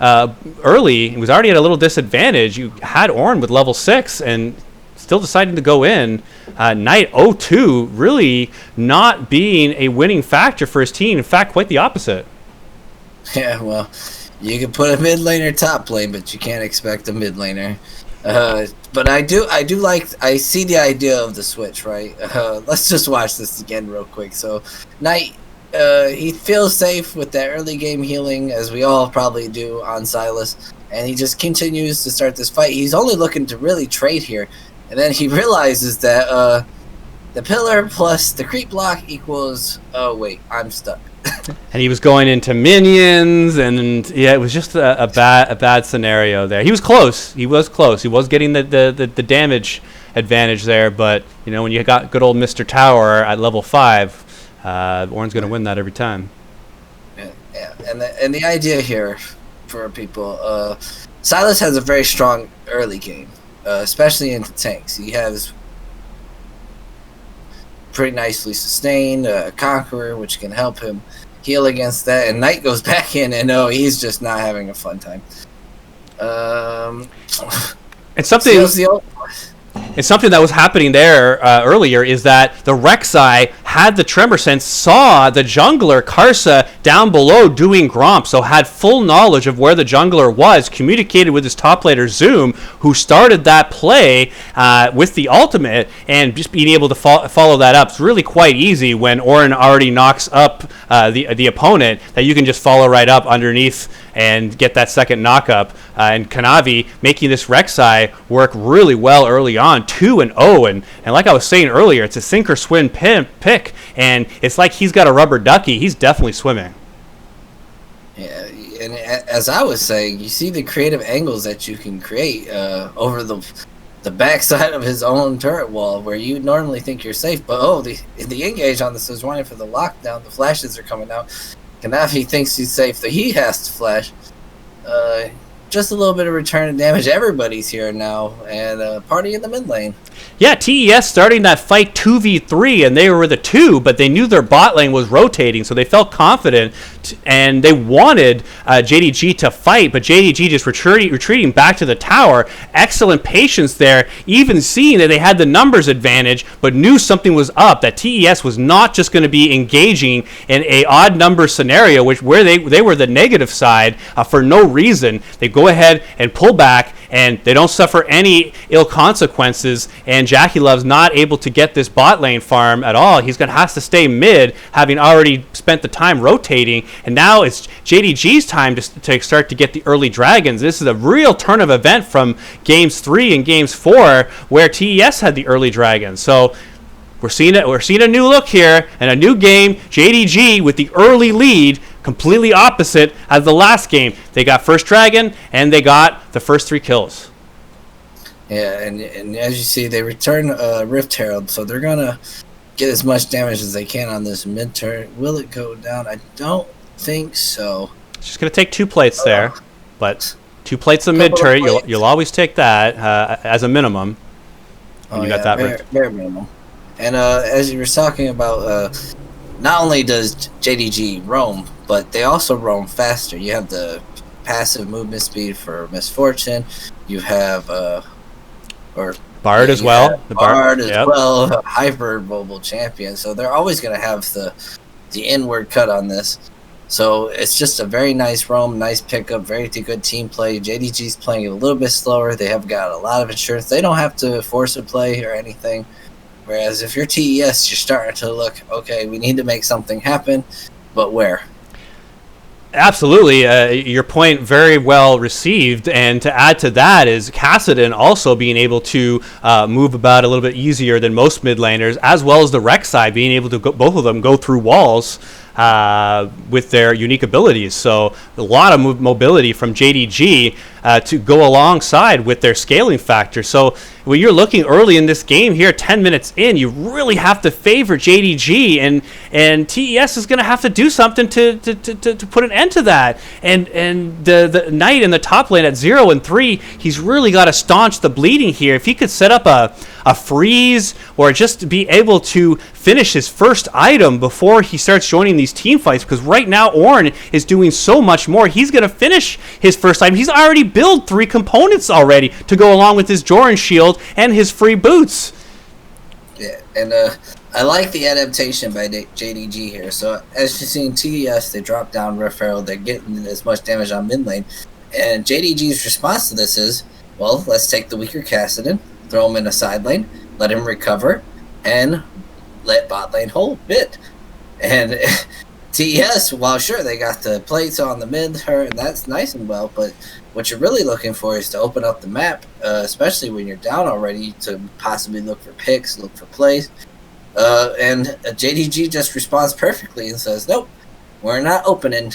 early. He was already at a little disadvantage. You had Ornn with level 6 and still deciding to go in. Knight 0-2 really not being a winning factor for his team. In fact, quite the opposite. Yeah, well, you can put a mid laner top lane, but you can't expect a mid laner. But I see the idea of the switch, right? Let's just watch this again real quick. So Knight, he feels safe with that early game healing, as we all probably do on Silas, and he just continues to start this fight. He's only looking to really trade here, and then he realizes that the pillar plus the creep block equals, oh wait, I'm stuck. And he was going into minions, and yeah, it was just a bad scenario there. He was close. He was getting the damage advantage there, but you know, when you got good old Mr. Tower at level 5, Ornn's going to win that every time. Yeah, and the idea here for people, Silas has a very strong early game, especially into tanks. He has pretty nicely sustained Conqueror, which can help him. heal against that, and Knight goes back in, and he's just not having a fun time. It's something that was happening there earlier is that the Rek'Sai had the Tremor Sense, saw the jungler Karsa down below doing Gromp, so had full knowledge of where the jungler was, communicated with his top laner Zoom, who started that play with the ultimate, and just being able to follow that up is really quite easy when Ornn already knocks up the opponent, that you can just follow right up underneath and get that second knock up. And Kanavi making this Rek'Sai work really well early on, 2-0, and like I was saying earlier, it's a sink or swim pick, and it's like he's got a rubber ducky. He's definitely swimming. Yeah, and as I was saying, you see the creative angles that you can create over the backside of his own turret wall, where you normally think you're safe, but the engage on this is running for the lockdown. The flashes are coming out. Kanavi thinks he's safe, so he has to flash. Just a little bit of return of damage. Everybody's here now, and party in the mid lane. Yeah, TES starting that fight 2v3, and they were the 2, but they knew their bot lane was rotating, so they felt confident, and they wanted JDG to fight, but JDG just retreating back to the tower. Excellent patience there, even seeing that they had the numbers advantage, but knew something was up, that TES was not just going to be engaging in a odd number scenario, where they were the negative side for no reason. They go ahead and pull back, and they don't suffer any ill consequences, and Jackie Love's not able to get this bot lane farm at all. He's going to have to stay mid, having already spent the time rotating, and now it's JDG's time to start to get the early dragons. This is a real turn of event from Games 3 and Games 4, where TES had the early dragons. So we're seeing a new look here, and a new game, JDG with the early lead, completely opposite as the last game. They got first dragon, and they got the first 3 kills. Yeah, and as you see, they return Rift Herald, so they're going to get as much damage as they can on this mid-turn. Will it go down? I don't think so. It's just going to take 2 plates there, but 2 plates of mid-turn, you'll always take that as a minimum. You got that very minimum. And as you were talking about, not only does JDG roam, but they also roam faster. You have the passive movement speed for Misfortune. You have Bard as well. The Bard as well, a hyper mobile champion. So they're always going to have the inward cut on this. So it's just a very nice roam, nice pickup, very good team play. JDG's playing a little bit slower. They have got a lot of insurance. They don't have to force a play or anything. Whereas if you're TES, you're starting to look, okay, we need to make something happen, but where? Absolutely. Your point very well received. And to add to that is Kassadin also being able to move about a little bit easier than most mid laners, as well as the Rek'Sai being able to both of them go through walls with their unique abilities. So a lot of mobility from JDG to go alongside with their scaling factor. So when you're looking early in this game here, 10 minutes in, you really have to favor JDG, and TES is going to have to do something to put an end to that. And the Knight in the top lane at 0 and 3, he's really got to staunch the bleeding here. If he could set up a freeze or just be able to finish his first item before he starts joining these team fights, because right now Ornn is doing so much more. He's going to finish his first item. He's already built 3 components already to go along with his Joran shield and his free boots. Yeah, and I like the adaptation by JDG here. So as you've seen, TES, they drop down Rift Herald, they're getting as much damage on mid lane, and JDG's response to this is, well, let's take the weaker Kassadin, throw him in a side lane, let him recover, and let bot lane hold mid. And TES, while sure they got the plates on the mid, and that's nice and well, but what you're really looking for is to open up the map, especially when you're down already, to possibly look for picks, look for plays. And JDG just responds perfectly and says, nope, we're not opening.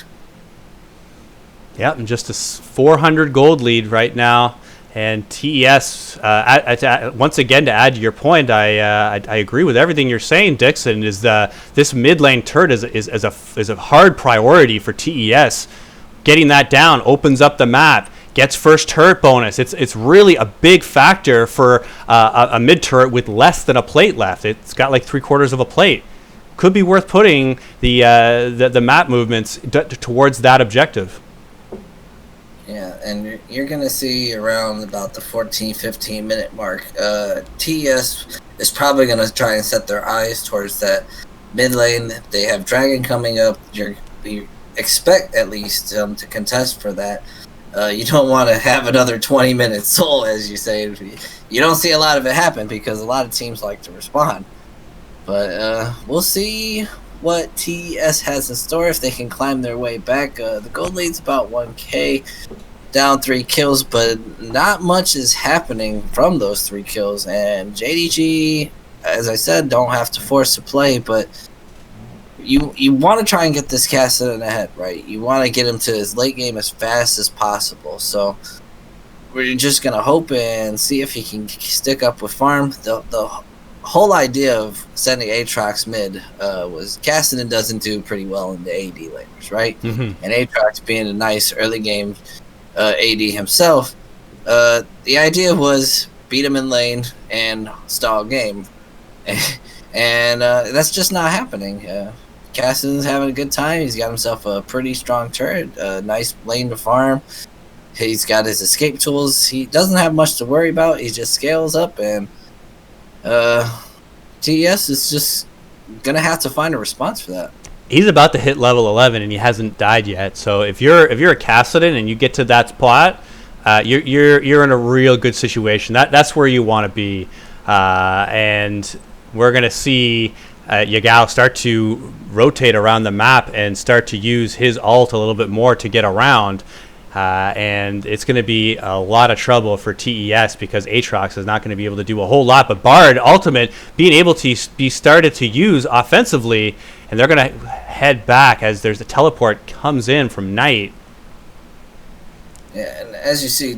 Yep, and just a 400 gold lead right now. And TES, once again, to add to your point, I agree with everything you're saying, Dixon. Is this mid lane turret is a hard priority for TES. Getting that down opens up the map, gets first turret bonus. It's really a big factor for a mid turret with less than a plate left. It's got like 3/4 of a plate. could be worth putting the map movements towards that objective. Yeah, and you're going to see around about the 14, 15-minute mark, TES is probably going to try and set their eyes towards that mid lane. They have Dragon coming up. You expect at least to contest for that. You don't want to have another 20-minute soul, as you say. You don't see a lot of it happen because a lot of teams like to respond. But we'll see what TES has in store if they can climb their way back. The gold lead's about 1K, down 3 kills, but not much is happening from those 3 kills. And JDG, as I said, don't have to force a play, but you want to try and get this Cassidy ahead, right? You want to get him to his late game as fast as possible. So we're just going to hope and see if he can stick up with farm. The whole idea of sending Aatrox mid was Cassidy doesn't do pretty well in the AD laners, right? And Aatrox being a nice early game AD himself, the idea was beat him in lane and stall game. And that's just not happening. Cassidy's having a good time. He's got himself a pretty strong turret, a nice lane to farm. He's got his escape tools. He doesn't have much to worry about. He just scales up, and TES is just gonna have to find a response for that. He's about to hit level 11, and he hasn't died yet. So if you're a Cassidy and you get to that spot, you're in a real good situation. That's where you want to be, and we're gonna see Yagao start to rotate around the map and start to use his ult a little bit more to get around. And it's going to be a lot of trouble for TES because Aatrox is not going to be able to do a whole lot. But Bard Ultimate being able to be started to use offensively, and they're going to head back as there's a teleport comes in from Knight. Yeah, and as you see,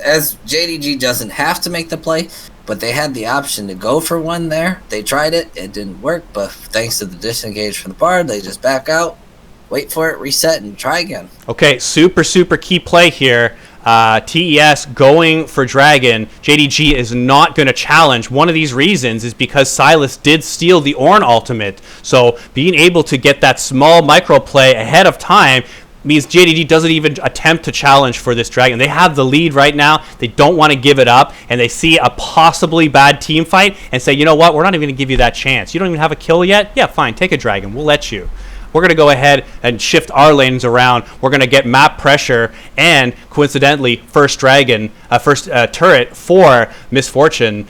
as JDG doesn't have to make the play, but they had the option to go for one there. They tried it. It didn't work, but thanks to the disengage from the Bard, they just back out, wait for it, reset, and try again. Okay, super key play here. TES going for Dragon. JDG is not going to challenge. One of these reasons is because Sylas did steal the Ornn ultimate. So being able to get that small micro play ahead of time means JDG doesn't even attempt to challenge for this Dragon. They have the lead right now. They don't want to give it up, and they see a possibly bad team fight and say, you know what, we're not even going to give you that chance. You don't even have a kill yet? Yeah, fine, take a Dragon. We'll let you. We're going to go ahead and shift our lanes around. We're going to get map pressure and, coincidentally, first turret for Misfortune.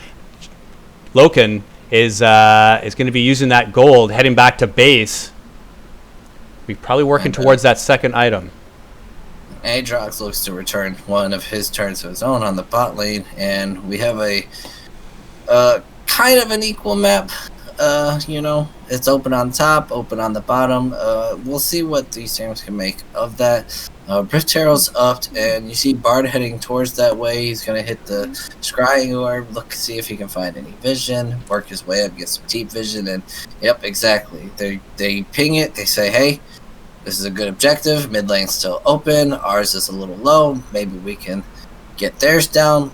Loken is going to be using that gold, heading back to base. We're probably working towards that second item. Aatrox looks to return one of his turns of his own on the bot lane, and we have a kind of an equal map. It's open on top, open on the bottom. We'll see what these teams can make of that. Rift Herald's upped, and you see Bard heading towards that way. He's going to hit the scrying orb, look, see if he can find any vision, work his way up, get some deep vision, and yep, exactly. They ping it, they say, hey, this is a good objective, mid lane's still open, ours is a little low, maybe we can get theirs down,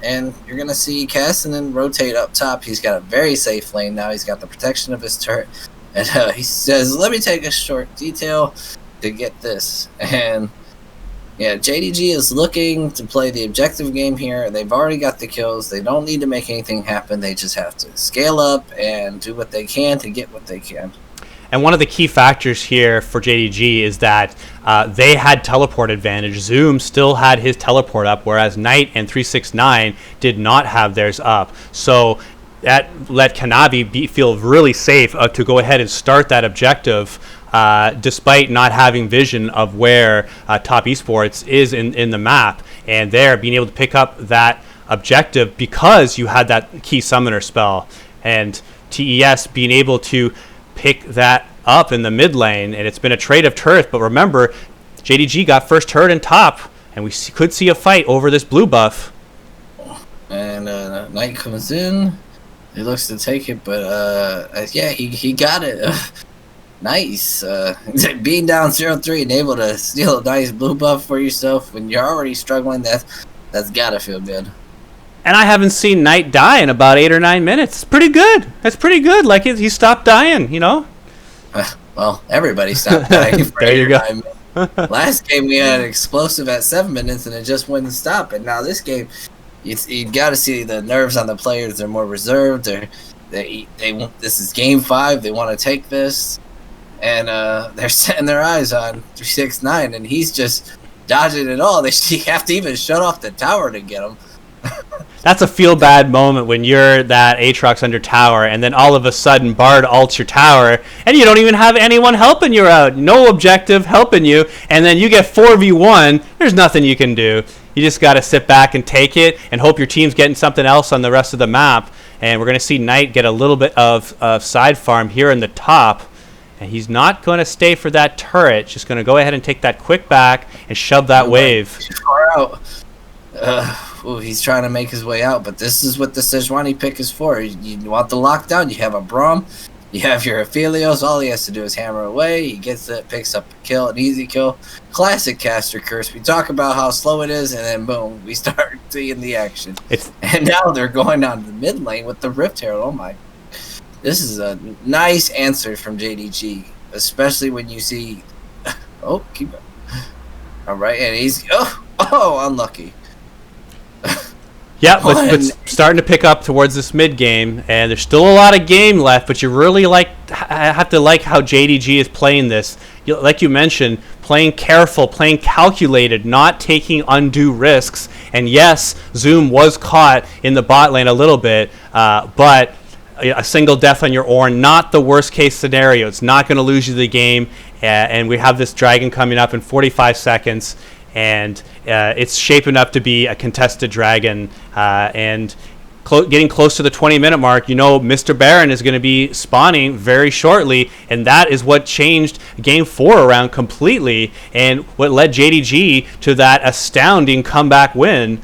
and you're going to see Cassidy rotate up top. He's got a very safe lane now. He's got the protection of his turret, and he says, let me take a short detail to get this. And yeah, JDG is looking to play the objective game here. They've already got the kills. They don't need to make anything happen. They just have to scale up and do what they can to get what they can. And one of the key factors here for JDG is that they had teleport advantage. Zoom still had his teleport up, whereas Knight and 369 did not have theirs up. So that let Kanavi feel really safe to go ahead and start that objective, despite not having vision of where Top Esports is in the map. And there, being able to pick up that objective because you had that key summoner spell. And TES being able to pick that up in the mid lane, and it's been a trade of turrets. But remember, JDG got first turret in top, and we could see a fight over this blue buff. And Knight comes in. He looks to take it, but yeah, he got it. Nice. Being down 0-3 and able to steal a nice blue buff for yourself when you're already struggling, that's gotta feel good. And I haven't seen Knight die in about 8 or 9 minutes. It's pretty good. That's pretty good. Like, he stopped dying, you know? Well, everybody stopped dying. There you go. Last game we had explosive at 7 minutes, and it just wouldn't stop. And now this game, you got to see the nerves on the players. They're more reserved. This is game 5. They want to take this, and they're setting their eyes on 369, and he's just dodging it all. They have to even shut off the tower to get him. That's a feel bad moment when you're that Aatrox under tower, and then all of a sudden Bard ults your tower, and you don't even have anyone helping you out. No objective helping you, and then you get 4v1. There's nothing you can do. You just got to sit back and take it and hope your team's getting something else on the rest of the map. And we're going to see Knight get a little bit of side farm here in the top. And he's not going to stay for that turret. Just going to go ahead and take that quick back and shove that wave. Too far out. He's trying to make his way out, but this is what the Sejuani pick is for. You want the lockdown, you have a Braum, you have your Aphelios, all he has to do is hammer away, he gets it, picks up a kill, an easy kill. Classic caster curse. We talk about how slow it is, and then boom, we start seeing the action. And now they're going on the mid lane with the Rift Herald. Oh my. This is a nice answer from JDG, especially when you see... Oh, keep it. All right, and he's... Oh, unlucky. Yeah, but starting to pick up towards this mid game, and there's still a lot of game left. But you really have to like how JDG is playing this. Like you mentioned, playing careful, playing calculated, not taking undue risks. And yes, Zoom was caught in the bot lane a little bit, but a single death on your Ornn, not the worst case scenario. It's not going to lose you the game. And we have this dragon coming up in 45 seconds. And it's shaping up to be a contested dragon. And getting close to the 20-minute mark, you know Mr. Baron is going to be spawning very shortly. And that is what changed Game 4 around completely. And what led JDG to that astounding comeback win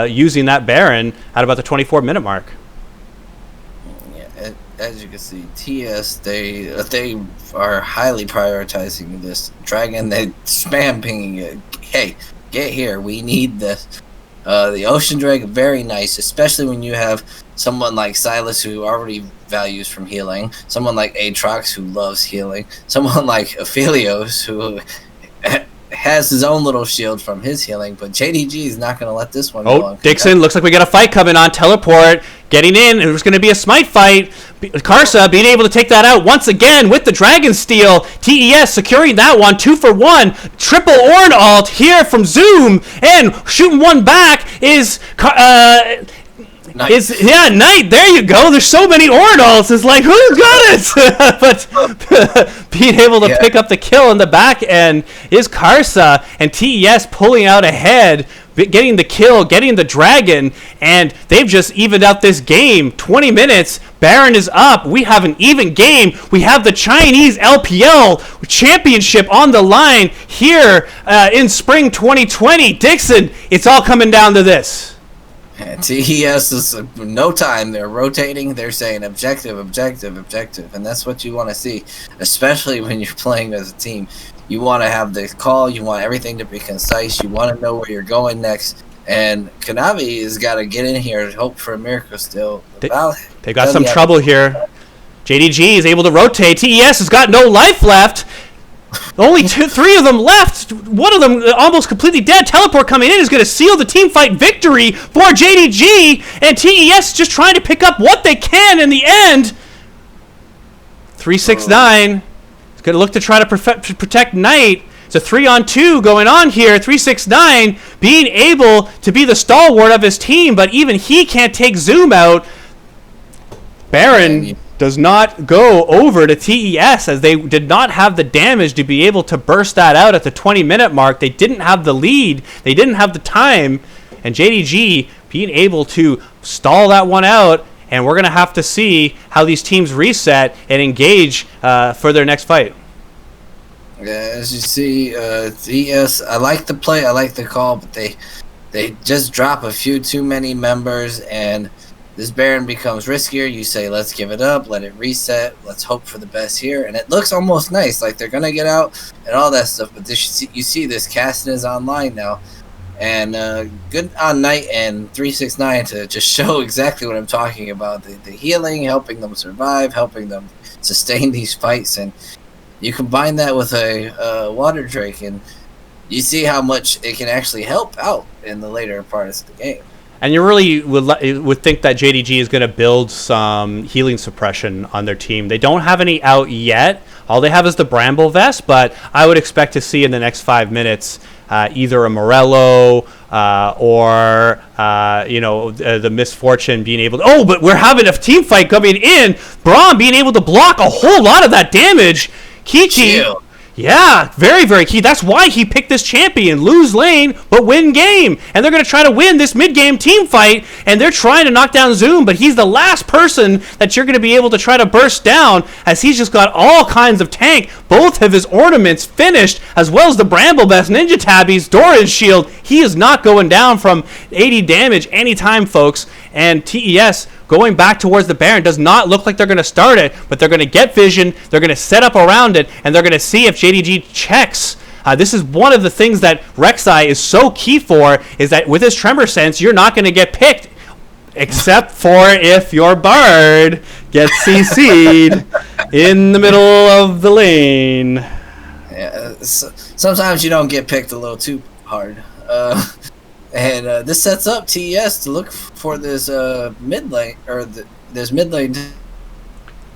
using that Baron at about the 24-minute mark. Yeah, as you can see, TS, they are highly prioritizing this dragon. They spam pinging it. Hey, get here. We need this. The Ocean Dragon, very nice, especially when you have someone like Silas who already values from healing, someone like Aatrox who loves healing, someone like Aphelios who has his own little shield from his healing, but JDG is not going to let this one go on. Dixon, looks like we got a fight coming on. Teleport, getting in. It was going to be a smite fight. Karsa being able to take that out once again with the Dragon Steel. TES securing that one, 2 for 1. Triple Ornn ult here from Zoom, and shooting one back is... Knight. There you go. There's so many Ornn ults. It's like, who's got it? But being able to pick up the kill in the back end is Karsa, and TES pulling out ahead, getting the kill, getting the dragon, and they've just evened out this game. 20 minutes. Baron is up. We have an even game. We have the Chinese LPL championship on the line here in spring 2020. Dixon, it's all coming down to this. TES is no time. They're rotating. They're saying objective, objective, objective, and that's what you want to see, especially when you're playing as a team. You want to have the call. You want everything to be concise. You want to know where you're going next. And Kanavi has got to get in here and hope for a miracle still. They got some trouble here. JDG is able to rotate. TES has got no life left. Only 3 of them left. One of them almost completely dead. Teleport coming in is going to seal the team fight victory for JDG. And TES just trying to pick up what they can in the end. 369 is going to look to try to protect Knight. It's a 3-on-2 going on here. 369 being able to be the stalwart of his team, but even he can't take Zoom out. Baron does not go over to TES, as they did not have the damage to be able to burst that out at the 20-minute mark. They didn't have the lead. They didn't have the time. And JDG being able to stall that one out. And we're going to have to see how these teams reset and engage for their next fight. As you see, TES, I like the play. I like the call. But they just drop a few too many members, and this Baron becomes riskier. You say, let's give it up, let it reset, let's hope for the best here. And it looks almost nice, like they're going to get out and all that stuff. But you see this Caston is online now. And good on Knight and 369 to just show exactly what I'm talking about. The healing, helping them survive, helping them sustain these fights. And you combine that with a Water Drake, and you see how much it can actually help out in the later parts of the game. And you really would think that JDG is going to build some healing suppression on their team. They don't have any out yet. All they have is the Bramble Vest, but I would expect to see in the next 5 minutes either a Morello or the Misfortune being able to... Oh, but we're having a team fight coming in. Braum being able to block a whole lot of that damage. Kichi... Chill. Yeah, very, very key. That's why he picked this champion. Lose lane, but win game. And they're going to try to win this mid-game team fight, and they're trying to knock down Zoom, but he's the last person that you're going to be able to try to burst down, as he's just got all kinds of tank. Both of his ornaments finished, as well as the Bramble Best, Ninja Tabbies, Doran's Shield. He is not going down from 80 damage anytime, folks. And TES going back towards the Baron does not look like they're going to start it, but they're going to get vision, they're going to set up around it, and they're going to see if JDG checks. This is one of the things that Rek'Sai is so key for, is that with his Tremor Sense, you're not going to get picked, except for if your Bard gets CC'd in the middle of the lane. Yeah, sometimes you don't get picked a little too hard. And this sets up TES to look for this mid lane, or this mid lane.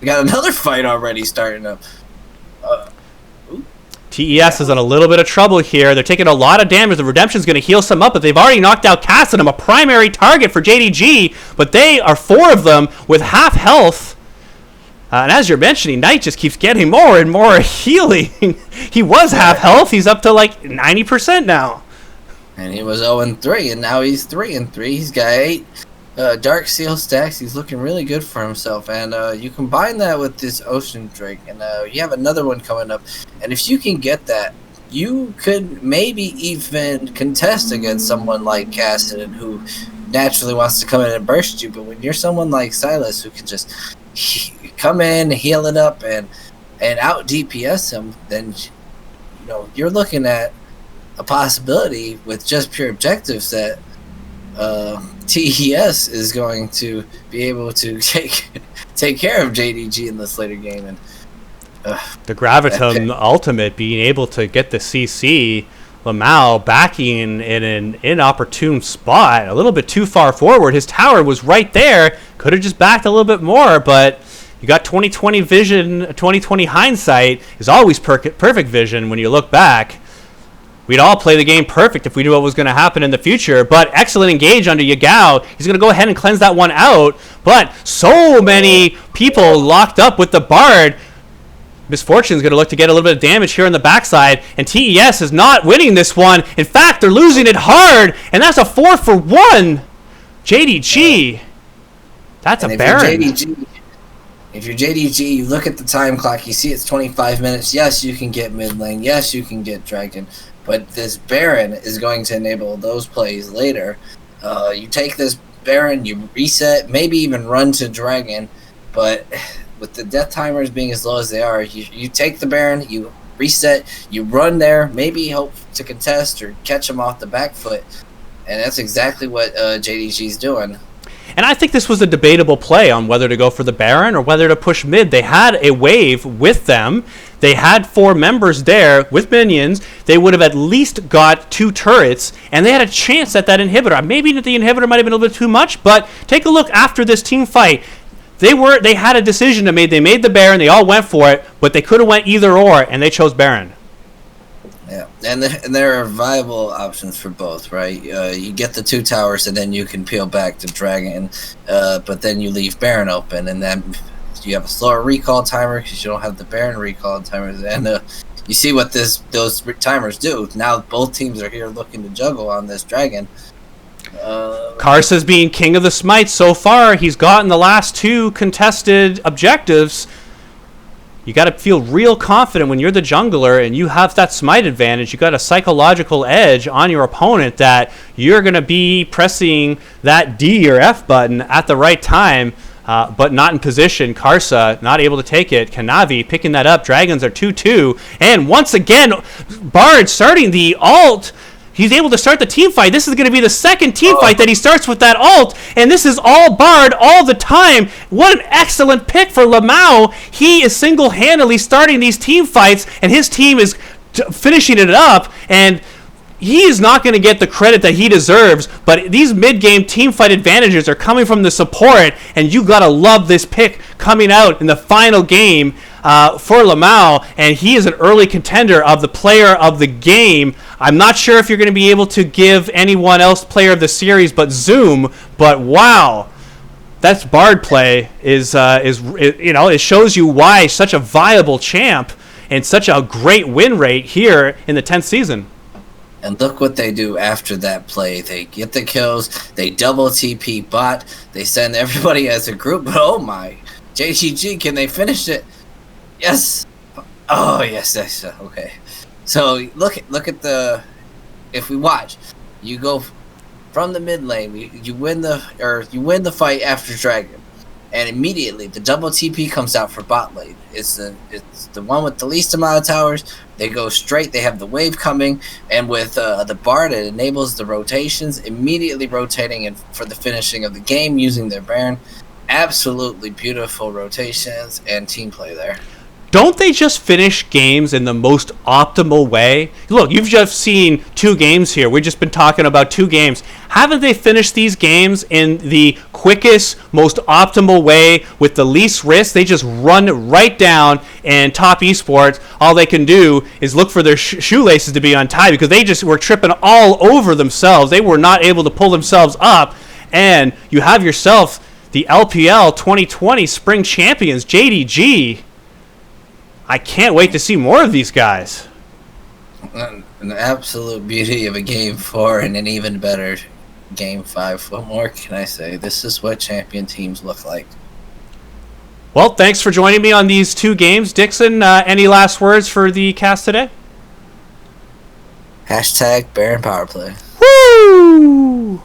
We got another fight already starting up. TES is in a little bit of trouble here. They're taking a lot of damage. The Redemption's going to heal some up, but they've already knocked out Cassidum, a primary target for JDG, but they are 4 of them with half health. And as you're mentioning, Knight just keeps getting more and more healing. He was half health. He's up to like 90% now. And he was 0-3, and now he's 3-3. He's got 8 Dark Seal stacks. He's looking really good for himself. And you combine that with this Ocean Drake, and you have another one coming up. And if you can get that, you could maybe even contest against someone like Cassidon, who naturally wants to come in and burst you. But when you're someone like Silas, who can just come in, heal it up, and out DPS him, then you're looking at a possibility with just pure objectives that TES is going to be able to take care of JDG in this later game. And the Gravitum ultimate being able to get the CC, Lamau backing in an inopportune spot, a little bit too far forward. His tower was right there, could have just backed a little bit more, but you got 20/20 vision. 20/20 hindsight is always perfect vision when you look back. We'd all play the game perfect if we knew what was going to happen in the future. But excellent engage under Yagao. He's going to go ahead and cleanse that one out. But so many people locked up with the Bard. Misfortune's going to look to get a little bit of damage here on the backside. And TES is not winning this one. In fact, they're losing it hard. And that's a 4-for-1. JDG. That's a Baron. If you're JDG, you look at the time clock. You see it's 25 minutes. Yes, you can get mid lane. Yes, you can get Dragon. But this Baron is going to enable those plays later. You take this Baron, you reset, maybe even run to Dragon. But with the death timers being as low as they are, you take the Baron, you reset, you run there, maybe hope to contest or catch him off the back foot. And that's exactly what JDG's doing. And I think this was a debatable play on whether to go for the Baron or whether to push mid. They had a wave with them. They had 4 members there with minions. They would have at least got 2 turrets, and they had a chance at that inhibitor. Maybe the inhibitor might have been a little bit too much, but take a look after this team fight. They had a decision to make. They made the Baron. They all went for it, but they could have went either or, and they chose Baron. Yeah, and there are viable options for both, right? You get the 2 towers, and then you can peel back to Dragon, but then you leave Baron open, and then you have a slower recall timer because you don't have the Baron recall timers, and you see what those timers do. Now both teams are here looking to juggle on this Dragon. Karsa's being king of the smite so far. He's gotten the last 2 contested objectives. You got to feel real confident when you're the jungler and you have that smite advantage. You got a psychological edge on your opponent that you're going to be pressing that D or F button at the right time, but not in position. Karsa not able to take it. Kanavi picking that up. Dragons are 2-2. And once again, Bard starting the ult. He's able to start the team fight. This is going to be the second team fight that he starts with that ult, and this is all Bard all the time. What an excellent pick for Lamau. He is single-handedly starting these team fights, and his team is finishing it up, and he is not going to get the credit that he deserves, but these mid-game team fight advantages are coming from the support, and you got to love this pick coming out in the final game for Lamau, and he is an early contender of the player of the game. I'm not sure if you're going to be able to give anyone else player of the series but Zoom, but wow, that's Bard play it shows you why such a viable champ and such a great win rate here in the 10th season. And look what they do after that play. They get the kills, they double TP bot, they send everybody as a group, but oh my, JDG, can they finish it? Yes. Oh, yes, okay. So look at the, if we watch, you go from the mid lane, you win the fight after Dragon, and immediately the double TP comes out for bot lane. It's the one with the least amount of towers. They go straight. They have the wave coming, and with the Bard, it enables the rotations, immediately rotating and for the finishing of the game using their Baron. Absolutely beautiful rotations and team play there. Don't they just finish games in the most optimal way? Look, you've just seen 2 games here. We've just been talking about 2 games. Haven't they finished these games in the quickest, most optimal way with the least risk? They just run right down, and Top Esports, all they can do is look for their shoelaces to be untied because they just were tripping all over themselves. They were not able to pull themselves up, and you have yourself the LPL 2020 Spring Champions, JDG. I can't wait to see more of these guys. An absolute beauty of a Game 4 and an even better Game 5. What more can I say? This is what champion teams look like. Well, thanks for joining me on these 2 games. Dixon, any last words for the cast today? # Baron Powerplay. Woo!